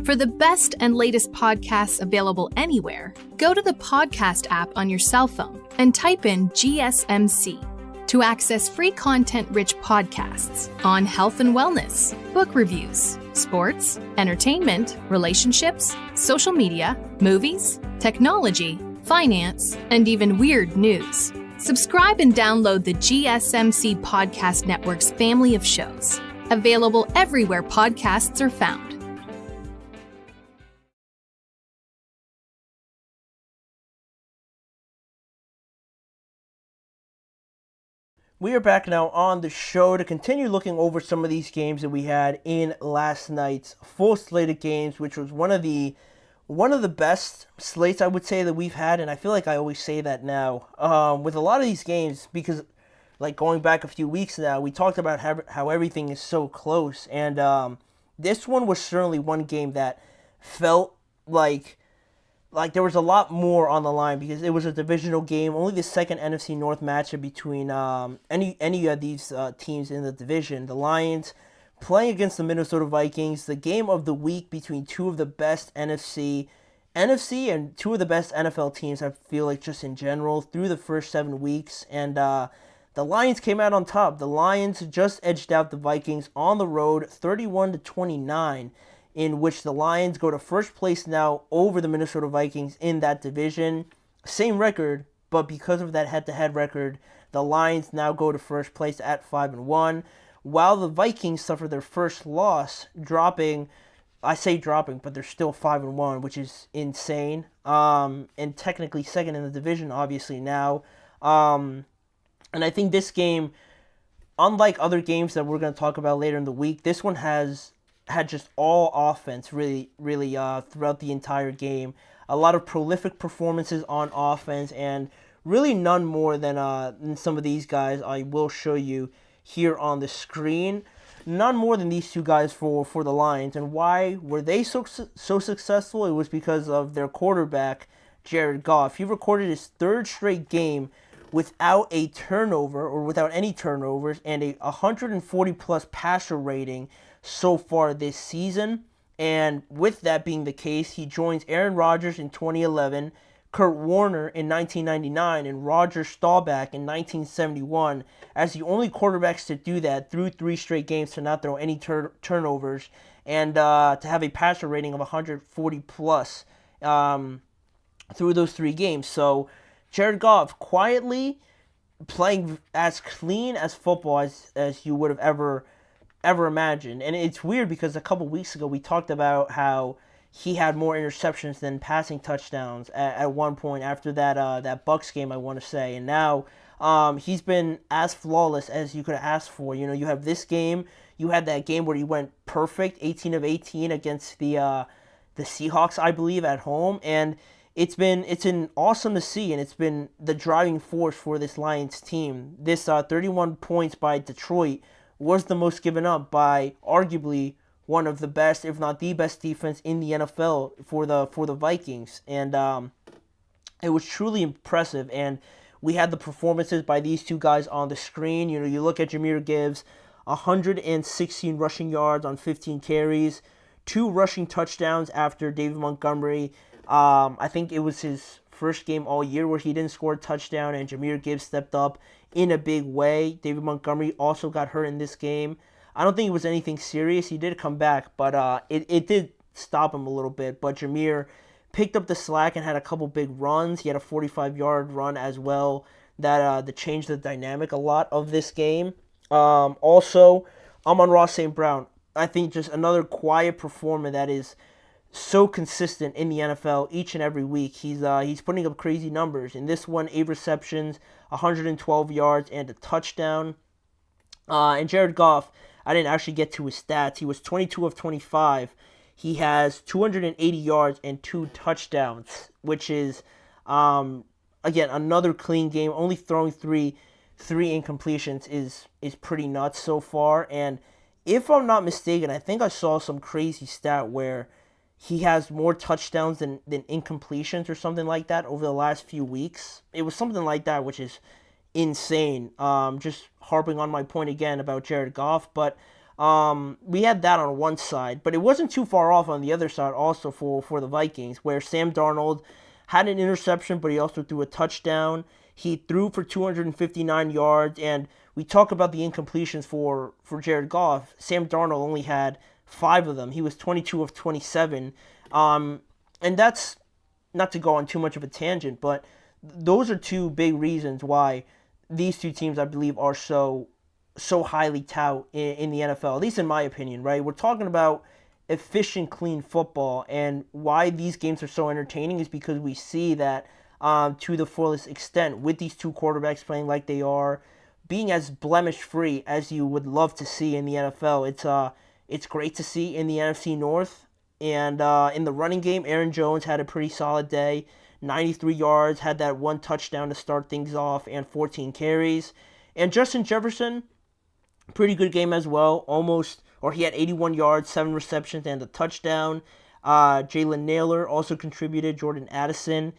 For the best and latest podcasts available anywhere, go to the podcast app on your cell phone and type in GSMC to access free content-rich podcasts on health and wellness, book reviews, sports, entertainment, relationships, social media, movies, technology, finance, and even weird news. Subscribe and download the GSMC Podcast Network's family of shows, available everywhere podcasts are found. We are back now on the show to continue looking over some of these games that we had in last night's full slate of games, which was one of the one of the best slates I would say that we've had, and I feel like I always say that now, with a lot of these games, because like going back a few weeks now, we talked about how everything is so close, and this one was certainly one game that felt like there was a lot more on the line because it was a divisional game, only the second NFC North matchup between any of these teams in the division. The Lions playing against the Minnesota Vikings, the game of the week between two of the best NFC and two of the best NFL teams, I feel like, just in general, through the first 7 weeks. And the Lions came out on top. The Lions just edged out the Vikings on the road 31-29, in which the Lions go to first place now over the Minnesota Vikings in that division. Same record, but because of that head-to-head record, the Lions now go to first place at 5-1, while the Vikings suffer their first loss, dropping, but they're still 5-1, which is insane, and technically second in the division, obviously, now. And I think this game, unlike other games that we're going to talk about later in the week, this one had just all offense really throughout the entire game. A lot of prolific performances on offense, and really none more than some of these guys I will show you here on the screen. None more than these two guys for the Lions. And why were they so successful? It was because of their quarterback, Jared Goff. He recorded his third straight game without a turnover or without any turnovers, and a 140-plus passer rating so far this season. And with that being the case, he joins Aaron Rodgers in 2011, Kurt Warner in 1999, and Roger Staubach in 1971 as the only quarterbacks to do that through 3 straight games, to not throw any turnovers, and to have a passer rating of 140 plus through those 3 games. So Jared Goff quietly playing as clean as football as you would have ever imagined. And it's weird because a couple weeks ago we talked about how he had more interceptions than passing touchdowns at one point after that Bucs game, I want to say. And now he's been as flawless as you could have asked for. You know, you have this game, you had that game where he went perfect, 18 of 18 against the Seahawks, I believe, at home, and it's been awesome to see, and it's been the driving force for this Lions team. This 31 points by Detroit was the most given up by arguably one of the best, if not the best, defense in the NFL for the Vikings, and it was truly impressive. And we had the performances by these two guys on the screen. You know, you look at Jahmyr Gibbs, 116 rushing yards on 15 carries, 2 rushing touchdowns after David Montgomery. I think it was his first game all year where he didn't score a touchdown, and Jahmyr Gibbs stepped up in a big way. David Montgomery also got hurt in this game. I don't think it was anything serious. He did come back, but it did stop him a little bit. But Jahmyr picked up the slack and had a couple big runs. He had a 45-yard run as well that changed the dynamic a lot of this game. Also, Amon-Ra St. Brown, I think just another quiet performer that is so consistent in the NFL each and every week. He's putting up crazy numbers. In this one, 8 receptions, 112 yards, and a touchdown. And Jared Goff, I didn't actually get to his stats. He was 22 of 25. He has 280 yards and 2 touchdowns, which is, again, another clean game. Only throwing three incompletions is pretty nuts so far. And if I'm not mistaken, I think I saw some crazy stat where he has more touchdowns than incompletions or something like that over the last few weeks. It was something like that, which is insane. Just harping on my point again about Jared Goff, but we had that on one side, but it wasn't too far off on the other side also for the Vikings, where Sam Darnold had an interception, but he also threw a touchdown. He threw for 259 yards, and we talk about the incompletions for Jared Goff. Sam Darnold only had 5 of them. He was 22 of 27. And that's not to go on too much of a tangent, but those are 2 big reasons why these 2 teams, I believe, are so highly tout in the NFL, at least in my opinion, right? We're talking about efficient, clean football, and why these games are so entertaining is because we see that to the fullest extent with these 2 quarterbacks playing like they are, being as blemish-free as you would love to see in the NFL. It's great to see in the NFC North. And in the running game, Aaron Jones had a pretty solid day. 93 yards, had that one touchdown to start things off, and 14 carries. And Justin Jefferson, pretty good game as well. He had 81 yards, 7 receptions, and a touchdown. Jalen Naylor also contributed. Jordan Addison.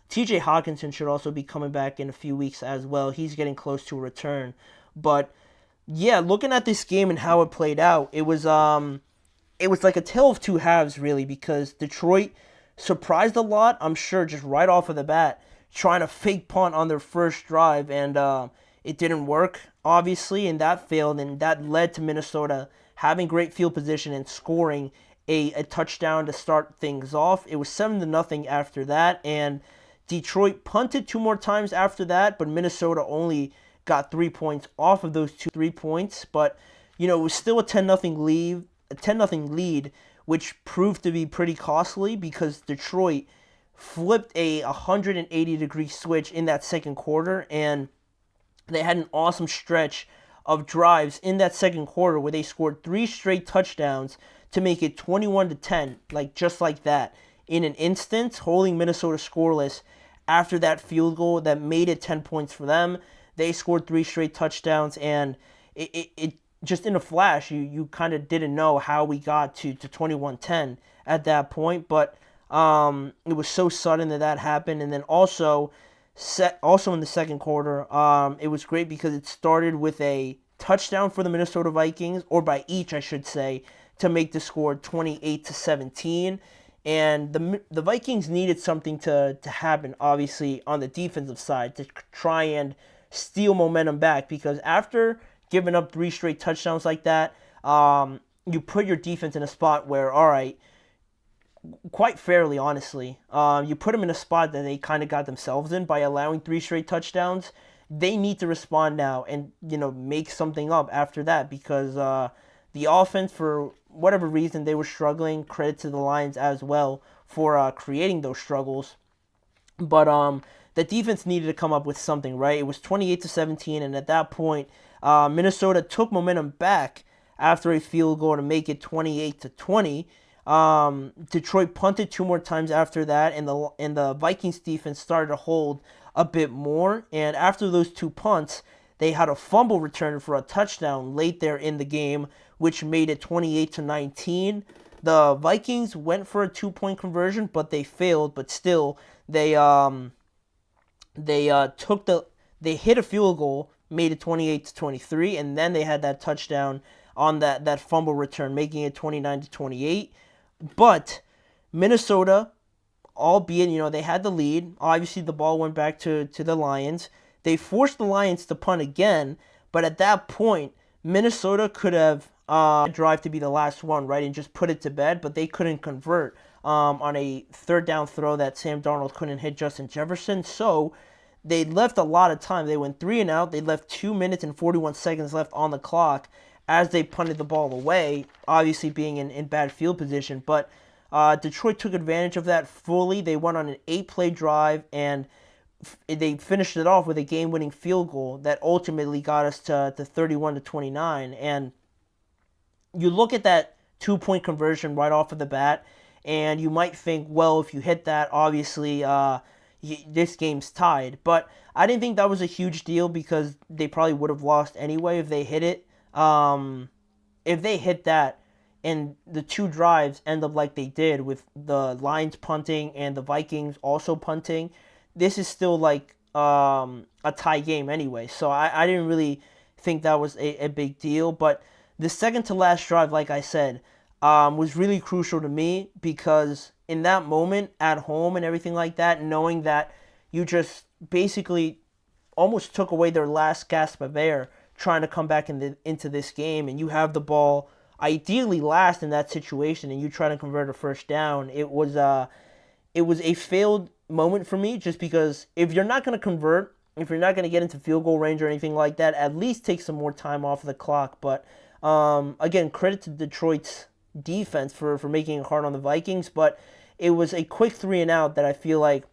TJ Hawkinson should also be coming back in a few weeks as well. He's getting close to a return. But yeah, looking at this game and how it played out, it was like a tale of two halves, really, because Detroit surprised a lot, I'm sure, just right off of the bat, trying to fake punt on their first drive, and it didn't work, obviously, and that failed, and that led to Minnesota having great field position and scoring a touchdown to start things off. It was 7-0 after that, and Detroit punted 2 more times after that, but Minnesota only got 3 points off of those 3 points. But, it was still a 10-0 lead, which proved to be pretty costly because Detroit flipped a 180-degree switch in that second quarter, and they had an awesome stretch of drives in that second quarter where they scored 3 straight touchdowns to make it 21-10, just like that, in an instant, holding Minnesota scoreless after that field goal that made it 10 points for them. They scored 3 straight touchdowns, and it just in a flash, you kind of didn't know how we got to 21-10 at that point, but it was so sudden that happened. And then also in the second quarter, it was great because it started with a touchdown for the Minnesota Vikings, or by each, I should say, to make the score 28-17. And the Vikings needed something to happen, obviously, on the defensive side to try and steal momentum back, because after giving up 3 straight touchdowns like that, you put your defense in a spot where, all right, quite fairly, honestly, you put them in a spot that they kind of got themselves in by allowing 3 straight touchdowns. They need to respond now and, make something up after that, because the offense, for whatever reason, they were struggling. Credit to the Lions as well for creating those struggles. But the defense needed to come up with something, right? It was 28-17, and at that point, Minnesota took momentum back after a field goal to make it 28-20. Detroit punted 2 more times after that, and the Vikings defense started to hold a bit more. And after those 2 punts, they had a fumble return for a touchdown late there in the game, which made it 28-19. The Vikings went for a 2-point conversion, but they failed. But still, they hit a field goal, made it 28-23, and then they had that touchdown on that fumble return, making it 29-28. But Minnesota, albeit, they had the lead. Obviously, the ball went back to the Lions. They forced the Lions to punt again, but at that point, Minnesota could have drive to be the last one, right, and just put it to bed, but they couldn't convert on a third down throw that Sam Darnold couldn't hit Justin Jefferson. So they left a lot of time. They went 3 and out. They left 2 minutes and 41 seconds left on the clock as they punted the ball away, obviously being in bad field position. But Detroit took advantage of that fully. They went on an 8-play drive, and they finished it off with a game-winning field goal that ultimately got us to 31-29. And you look at that 2-point conversion right off of the bat, and you might think, well, if you hit that, obviously this game's tied. But I didn't think that was a huge deal because they probably would have lost anyway if they hit it. If they hit that and the 2 drives end up like they did with the Lions punting and the Vikings also punting, this is still like a tie game anyway. So I didn't really think that was a big deal. But the second to last drive, like I said, was really crucial to me because in that moment at home and everything like that, knowing that you just basically almost took away their last gasp of air trying to come back into this game, and you have the ball ideally last in that situation and you try to convert a first down, it was a failed moment for me, just because if you're not going to convert, if you're not going to get into field goal range or anything like that, at least take some more time off of the clock. But again, credit to Detroit's defense for making it hard on the Vikings, but it was a quick 3 and out that I feel like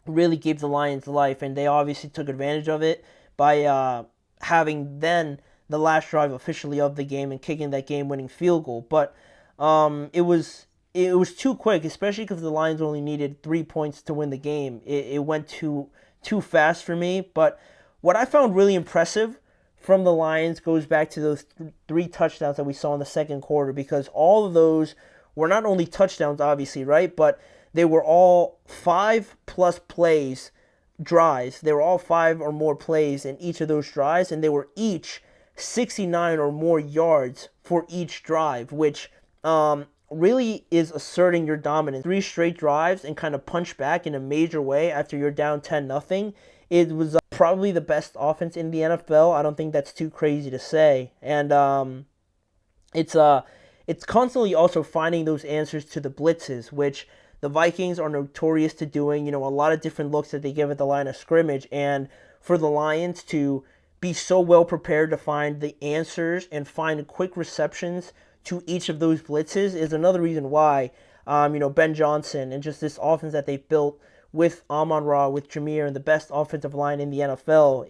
really gave the Lions life, and they obviously took advantage of it by having then the last drive officially of the game and kicking that game-winning field goal. But it was it was too quick, especially because the Lions only needed 3 points to win the game. It went too fast for me. But what I found really impressive from the Lions goes back to those 3 touchdowns that we saw in the second quarter, because all of those were not only touchdowns, obviously, right? But they were all 5+ plays drives. They were all 5 or more plays in each of those drives, and they were each 69 or more yards for each drive, which really is asserting your dominance. 3 straight drives and kind of punch back in a major way after you're down 10-0. It was probably the best offense in the NFL. I don't think that's too crazy to say. And it's constantly also finding those answers to the blitzes, which the Vikings are notorious to doing. A lot of different looks that they give at the line of scrimmage. And for the Lions to be so well prepared to find the answers and find quick receptions to each of those blitzes is another reason why, Ben Johnson and just this offense that they built with Amon-Ra, with Jameer, and the best offensive line in the NFL.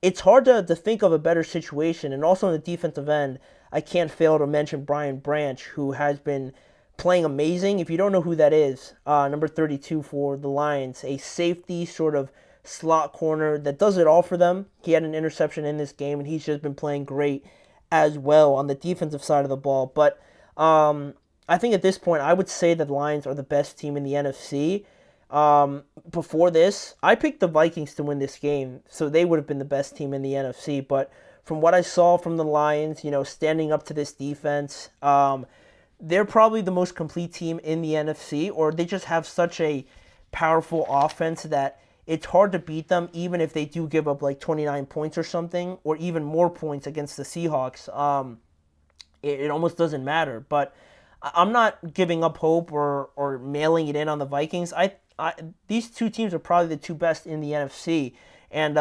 It's hard to think of a better situation. And also in the defensive end, I can't fail to mention Brian Branch, who has been playing amazing. If you don't know who that is, number 32 for the Lions, a safety sort of slot corner that does it all for them. He had an interception in this game, and he's just been playing great as well on the defensive side of the ball. But I think at this point, I would say that the Lions are the best team in the NFC. Before this, I picked the Vikings to win this game, so they would have been the best team in the NFC. But from what I saw from the Lions, standing up to this defense, they're probably the most complete team in the NFC, or they just have such a powerful offense that it's hard to beat them, even if they do give up like 29 points or something, or even more points against the Seahawks. It almost doesn't matter. But I'm not giving up hope or mailing it in on the Vikings. These two teams are probably the 2 best in the NFC. And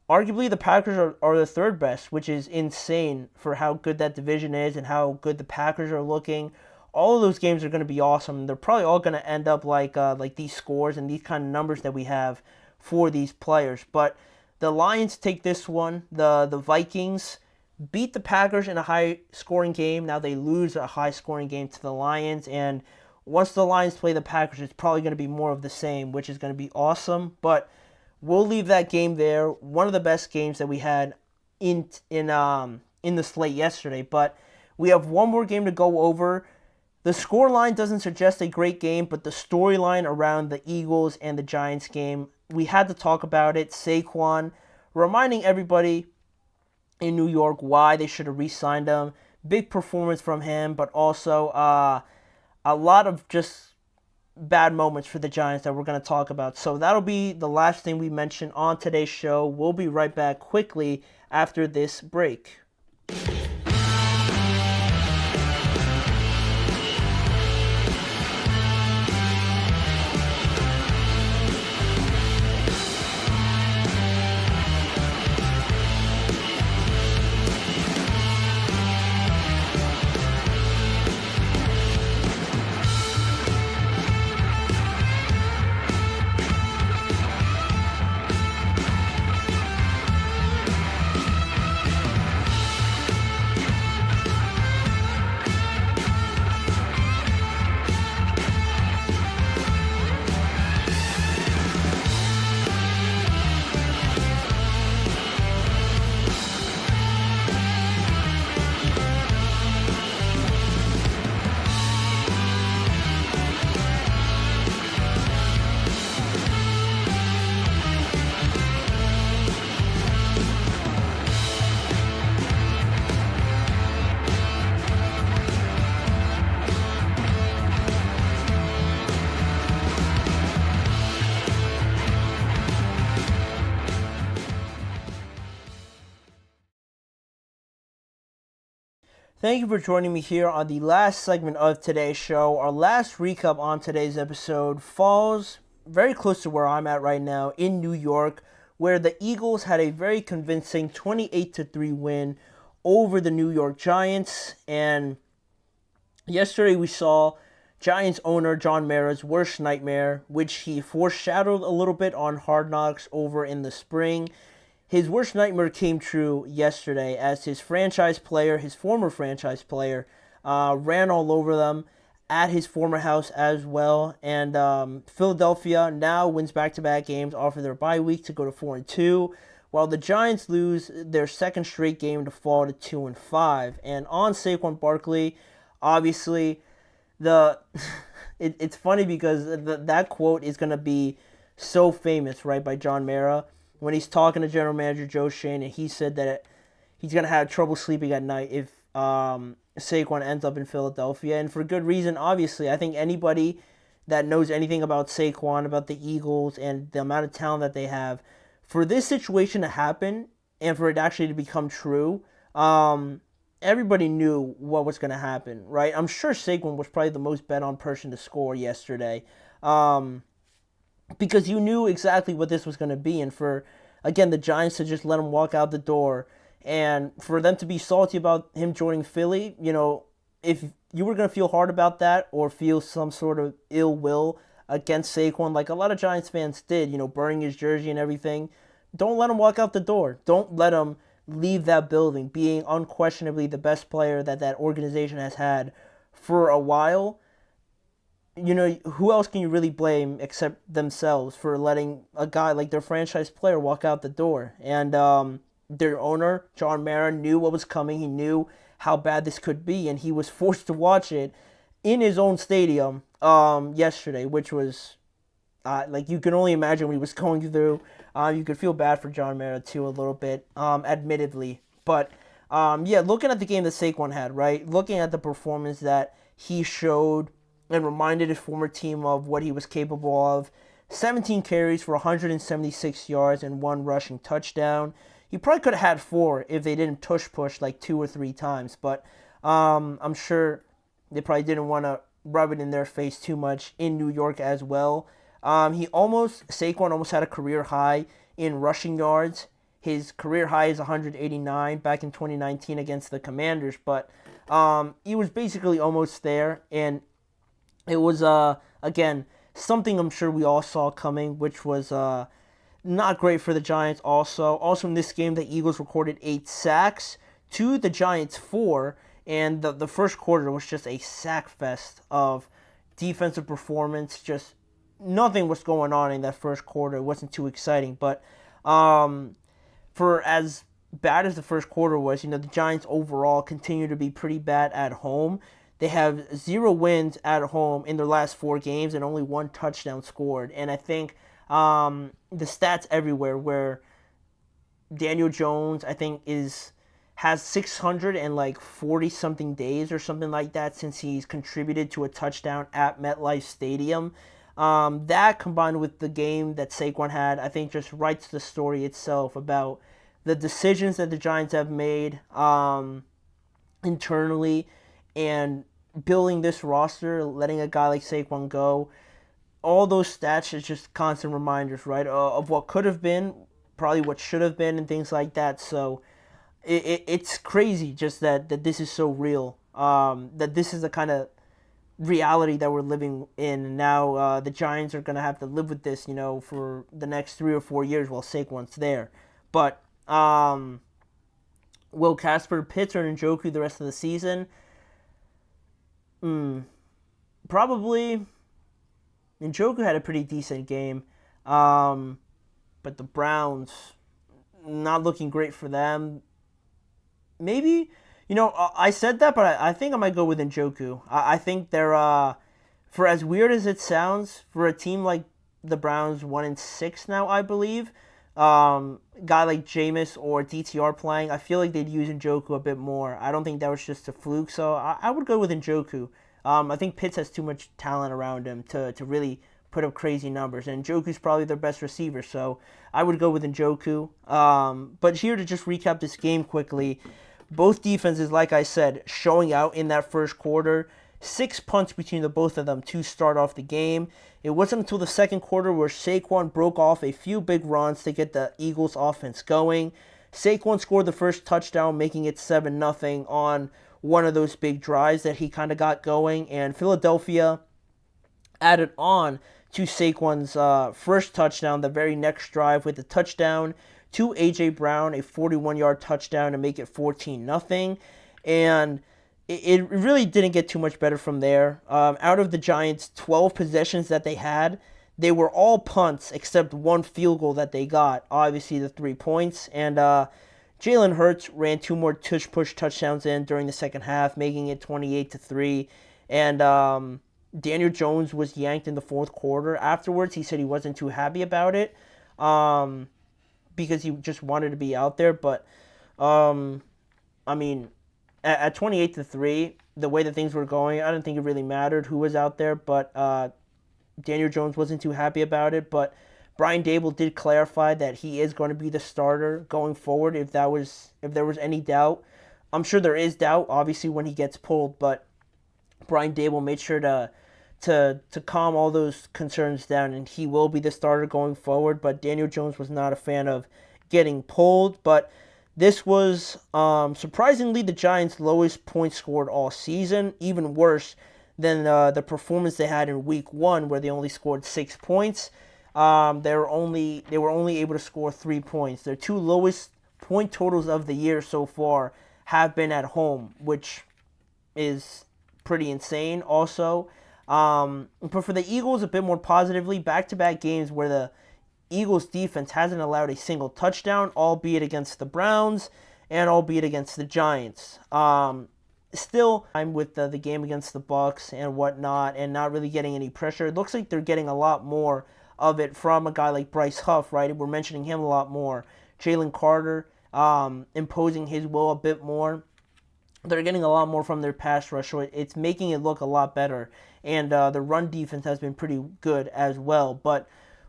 arguably the Packers are the 3rd best, which is insane for how good that division is and how good the Packers are looking. All of those games are going to be awesome. They're probably all going to end up like these scores and these kind of numbers that we have for these players. But the Lions take this one. The Vikings beat the Packers in a high-scoring game. Now they lose a high-scoring game to the Lions. And once the Lions play the Packers, it's probably going to be more of the same, which is going to be awesome. But we'll leave that game there. One of the best games that we had in the slate yesterday. But we have one more game to go over. The scoreline doesn't suggest a great game, but the storyline around the Eagles and the Giants game, we had to talk about it. Saquon reminding everybody in New York why they should have re-signed him. Big performance from him, but also a lot of just bad moments for the Giants that we're going to talk about. So that'll be the last thing we mention on today's show. We'll be right back quickly after this break. Thank you for joining me here on the last segment of today's show. Our last recap on today's episode falls very close to where I'm at right now in New York, where the Eagles had a very convincing 28-3 win over the New York Giants. And yesterday we saw Giants owner John Mara's worst nightmare, which he foreshadowed a little bit on Hard Knocks over in the spring. His worst nightmare came true yesterday as his former franchise player, ran all over them at his former house as well. And Philadelphia now wins back-to-back games off of their bye week to go to 4-2, while the Giants lose their second straight game to fall to 2-5. And on Saquon Barkley, obviously, it's funny because that quote is going to be so famous, right, by John Mara when he's talking to General Manager Joe Schoen, and he said that he's going to have trouble sleeping at night if Saquon ends up in Philadelphia, and for good reason, obviously. I think anybody that knows anything about Saquon, about the Eagles, and the amount of talent that they have, for this situation to happen, and for it actually to become true, everybody knew what was going to happen, right? I'm sure Saquon was probably the most bet-on person to score yesterday, because you knew exactly what this was going to be, and for, again, the Giants to just let him walk out the door, and for them to be salty about him joining Philly, if you were going to feel hard about that or feel some sort of ill will against Saquon, like a lot of Giants fans did, burning his jersey and everything, don't let him walk out the door. Don't let him leave that building, being unquestionably the best player that organization has had for a while. Who else can you really blame except themselves for letting a guy like their franchise player walk out the door? And their owner, John Mara, knew what was coming. He knew how bad this could be, and he was forced to watch it in his own stadium yesterday, which was like you can only imagine what he was going through. You could feel bad for John Mara too a little bit, admittedly. But looking at the game that Saquon had, right, looking at the performance that he showed and reminded his former team of what he was capable of. 17 carries for 176 yards and 1 rushing touchdown. He probably could have had 4 if they didn't push like 2 or 3 times, but I'm sure they probably didn't want to rub it in their face too much in New York as well. Saquon almost had a career high in rushing yards. His career high is 189 back in 2019 against the Commanders, but he was basically almost there, and it was, again, something I'm sure we all saw coming, which was not great for the Giants also. Also in this game, the Eagles recorded 8 sacks to the Giants 4, and the first quarter was just a sack fest of defensive performance. Just nothing was going on in that first quarter. It wasn't too exciting, but for as bad as the first quarter was, the Giants overall continue to be pretty bad at home. They have 0 wins at home in their last 4 games and only 1 touchdown scored. And I think the stats everywhere where Daniel Jones, I think, has 640 something days or something like that since he's contributed to a touchdown at MetLife Stadium. That combined with the game that Saquon had, I think just writes the story itself about the decisions that the Giants have made internally and building this roster, letting a guy like Saquon go. All those stats is just constant reminders, right, of what could have been, probably what should have been, and things like that. So it's crazy just that this is so real, that this is the kind of reality that we're living in. Now the Giants are going to have to live with this, for the next 3 or 4 years while Saquon's there. But will Casper Pitts or Njoku the rest of the season? Probably. Njoku had a pretty decent game, but the Browns, not looking great for them. Maybe, I said that, but I think I might go with Njoku. I think they're, for as weird as it sounds, for a team like the Browns, 1-6 now, I believe, guy like Jameis or DTR playing, I feel like they'd use Njoku a bit more. I don't think that was just a fluke, so I would go with Njoku. I think Pitts has too much talent around him to really put up crazy numbers, and Njoku's probably their best receiver, so I would go with Njoku. But here to just recap this game quickly, both defenses, like I said, showing out in that first quarter. 6 punts between the both of them to start off the game. It wasn't until the second quarter where Saquon broke off a few big runs to get the Eagles offense going. Saquon scored the first touchdown, making it 7-0 on one of those big drives that he kind of got going. And Philadelphia added on to Saquon's first touchdown the very next drive with a touchdown to A.J. Brown, a 41-yard touchdown to make it 14-0. And it really didn't get too much better from there. Out of the Giants' 12 possessions that they had, they were all punts except one field goal that they got, obviously the 3 points. And Jalen Hurts ran 2 more tush-push touchdowns in during the second half, making it 28-3. And Daniel Jones was yanked in the fourth quarter. Afterwards, he said he wasn't too happy about it because he just wanted to be out there. But, I mean, at 28-3, the way that things were going, I didn't think it really mattered who was out there. But Daniel Jones wasn't too happy about it. But Brian Dable did clarify that he is going to be the starter going forward if there was any doubt. I'm sure there is doubt, obviously, when he gets pulled. But Brian Dable made sure to calm all those concerns down, and he will be the starter going forward. But Daniel Jones was not a fan of getting pulled. But this was surprisingly the Giants' lowest points scored all season, even worse than the performance they had in Week 1, where they only scored 6 points. They were only able to score 3 points. Their 2 lowest point totals of the year so far have been at home, which is pretty insane also. But for the Eagles, a bit more positively, back-to-back games where the Eagles defense hasn't allowed a single touchdown, albeit against the Browns and albeit against the Giants. Still, I'm with the game against the Bucs and whatnot and not really getting any pressure. It looks like they're getting a lot more of it from a guy like Bryce Huff, right? We're mentioning him a lot more. Jalen Carter imposing his will a bit more. They're getting a lot more from their pass rush, so it's making it look a lot better. And the run defense has been pretty good as well. But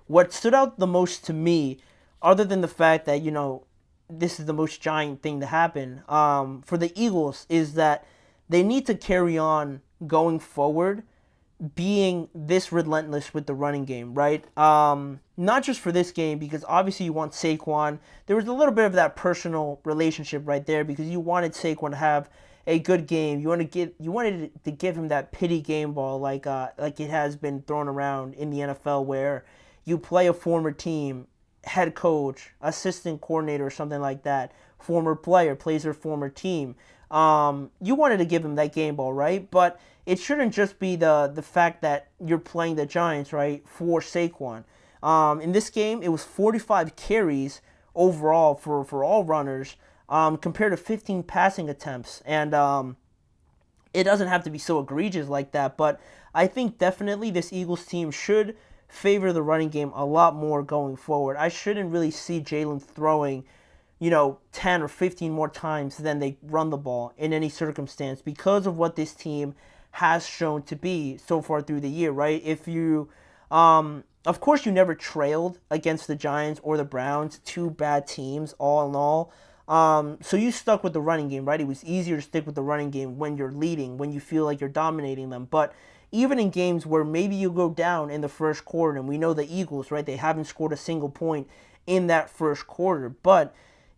what stood out the most to me, other than the fact that, this is the most Giant thing to happen for the Eagles, is that they need to carry on going forward being this relentless with the running game, right? Not just for this game, because obviously you want Saquon. There was a little bit of that personal relationship right there because you wanted Saquon to have a good game. You wanted to give him that pity game ball like it has been thrown around in the NFL, where you play a former team, head coach, assistant coordinator, or something like that. Former player plays their former team. You wanted to give him that game ball, right? But it shouldn't just be the fact that you're playing the Giants, right, for Saquon. In this game, it was 45 carries overall for all runners compared to 15 passing attempts. And it doesn't have to be so egregious like that, but I think definitely this Eagles team should favor the running game a lot more going forward. I shouldn't really see Jalen throwing 10 or 15 more times than they run the ball in any circumstance because of what this team has shown to be so far through the year, right? If you, of course, you never trailed against the Giants or the Browns, 2 bad teams, all in all. So you stuck with the running game, right? It was easier to stick with the running game when you're leading, when you feel like you're dominating them. But even in games where maybe you go down in the first quarter, and we know the Eagles, right? They haven't scored a single point in that first quarter, but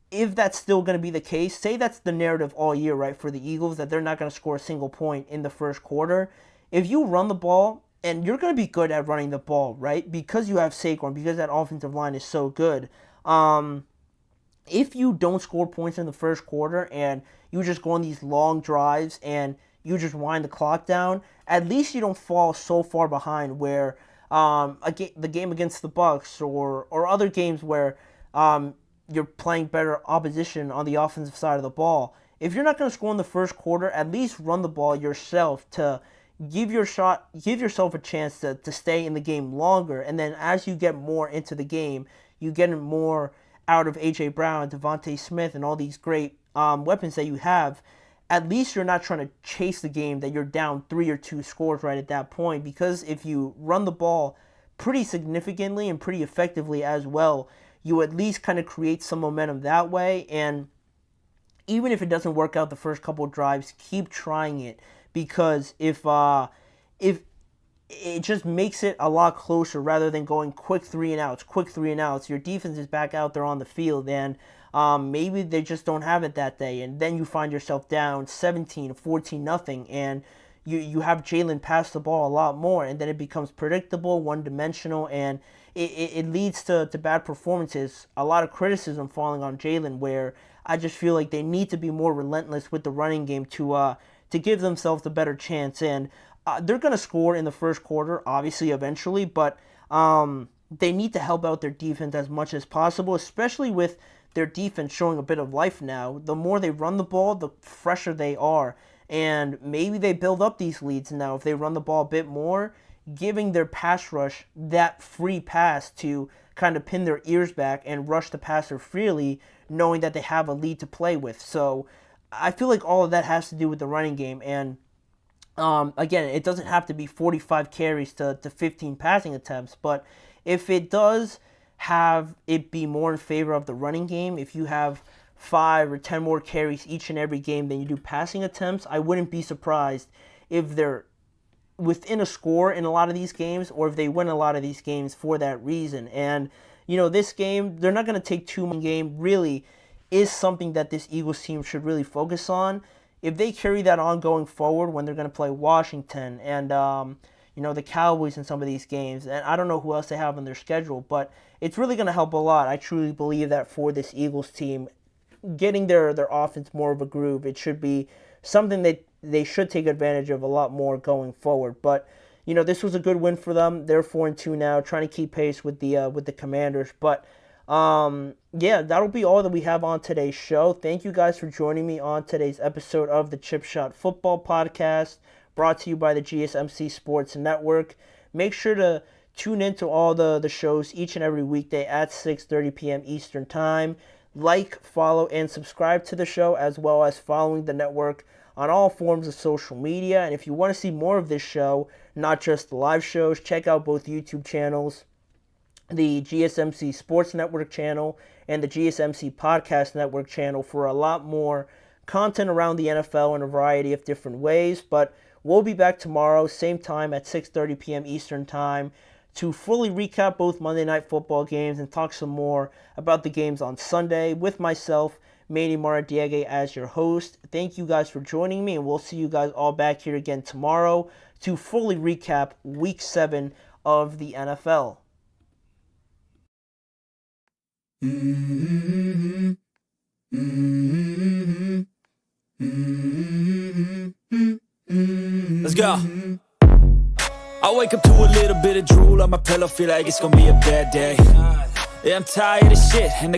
if that's still going to be the case, say that's the narrative all year, right, for the Eagles, that they're not going to score a single point in the first quarter. If you run the ball, and you're going to be good at running the ball, right, because you have Saquon, because that offensive line is so good. If you don't score points in the first quarter and you just go on these long drives and you just wind the clock down, at least you don't fall so far behind where the game against the Bucs or other games where you're playing better opposition on the offensive side of the ball. If you're not going to score in the first quarter, at least run the ball yourself to give yourself a chance to stay in the game longer. And then as you get more into the game, you get more out of A.J. Brown, Devontae Smith, and all these great weapons that you have. At least you're not trying to chase the game that you're down 3 or 2 scores right at that point. Because if you run the ball pretty significantly and pretty effectively as well, you at least kind of create some momentum that way. And even if it doesn't work out the first couple of drives, keep trying it, because if it just makes it a lot closer rather than going quick 3 and outs. Your defense is back out there on the field, and maybe they just don't have it that day, and then you find yourself down 17, 14, nothing, and you have Jalen pass the ball a lot more, and then it becomes predictable, one-dimensional, and it leads to bad performances. A lot of criticism falling on Jalen, where I just feel like they need to be more relentless with the running game to to give themselves a better chance. And they're going to score in the first quarter, obviously, eventually, but they need to help out their defense as much as possible, especially with their defense showing a bit of life now. The more they run the ball, the fresher they are. And maybe they build up these leads now if they run the ball a bit more, giving their pass rush that free pass to kind of pin their ears back and rush the passer freely, knowing that they have a lead to play with. So I feel like all of that has to do with the running game. And again, it doesn't have to be 45 carries to 15 passing attempts, but if it does have it be more in favor of the running game, if you have 5 or 10 more carries each and every game than you do passing attempts, I wouldn't be surprised if they're within a score in a lot of these games, or if they win a lot of these games for that reason. And, this game, they're not going to take too much. Game really is something that this Eagles team should really focus on. If they carry that on going forward when they're going to play Washington and, the Cowboys in some of these games, and I don't know who else they have on their schedule, but it's really going to help a lot. I truly believe that for this Eagles team, getting their offense more of a groove, it should be something that they should take advantage of a lot more going forward. But this was a good win for them. They're 4-2 now, trying to keep pace with the Commanders. But that'll be all that we have on today's show. Thank you guys for joining me on today's episode of the Chip Shot Football Podcast, brought to you by the GSMC Sports Network. Make sure to tune in to all the shows each and every weekday at 6:30 p.m. Eastern Time. Like, follow, and subscribe to the show, as well as following the network on all forms of social media. And if you want to see more of this show, not just the live shows, check out both YouTube channels, the GSMC Sports Network channel and the GSMC Podcast Network channel, for a lot more content around the NFL in a variety of different ways. But we'll be back tomorrow, same time at 6:30 p.m. Eastern Time, to fully recap both Monday Night Football games and talk some more about the games on Sunday with myself, Manny Maradiaga, as your host. Thank you guys for joining me, and we'll see you guys all back here again tomorrow to fully recap Week 7 of the NFL. Let's go. I wake up to a little bit of drool on my pillow, feel like it's gonna be a bad day. Yeah, I'm tired of shit, and the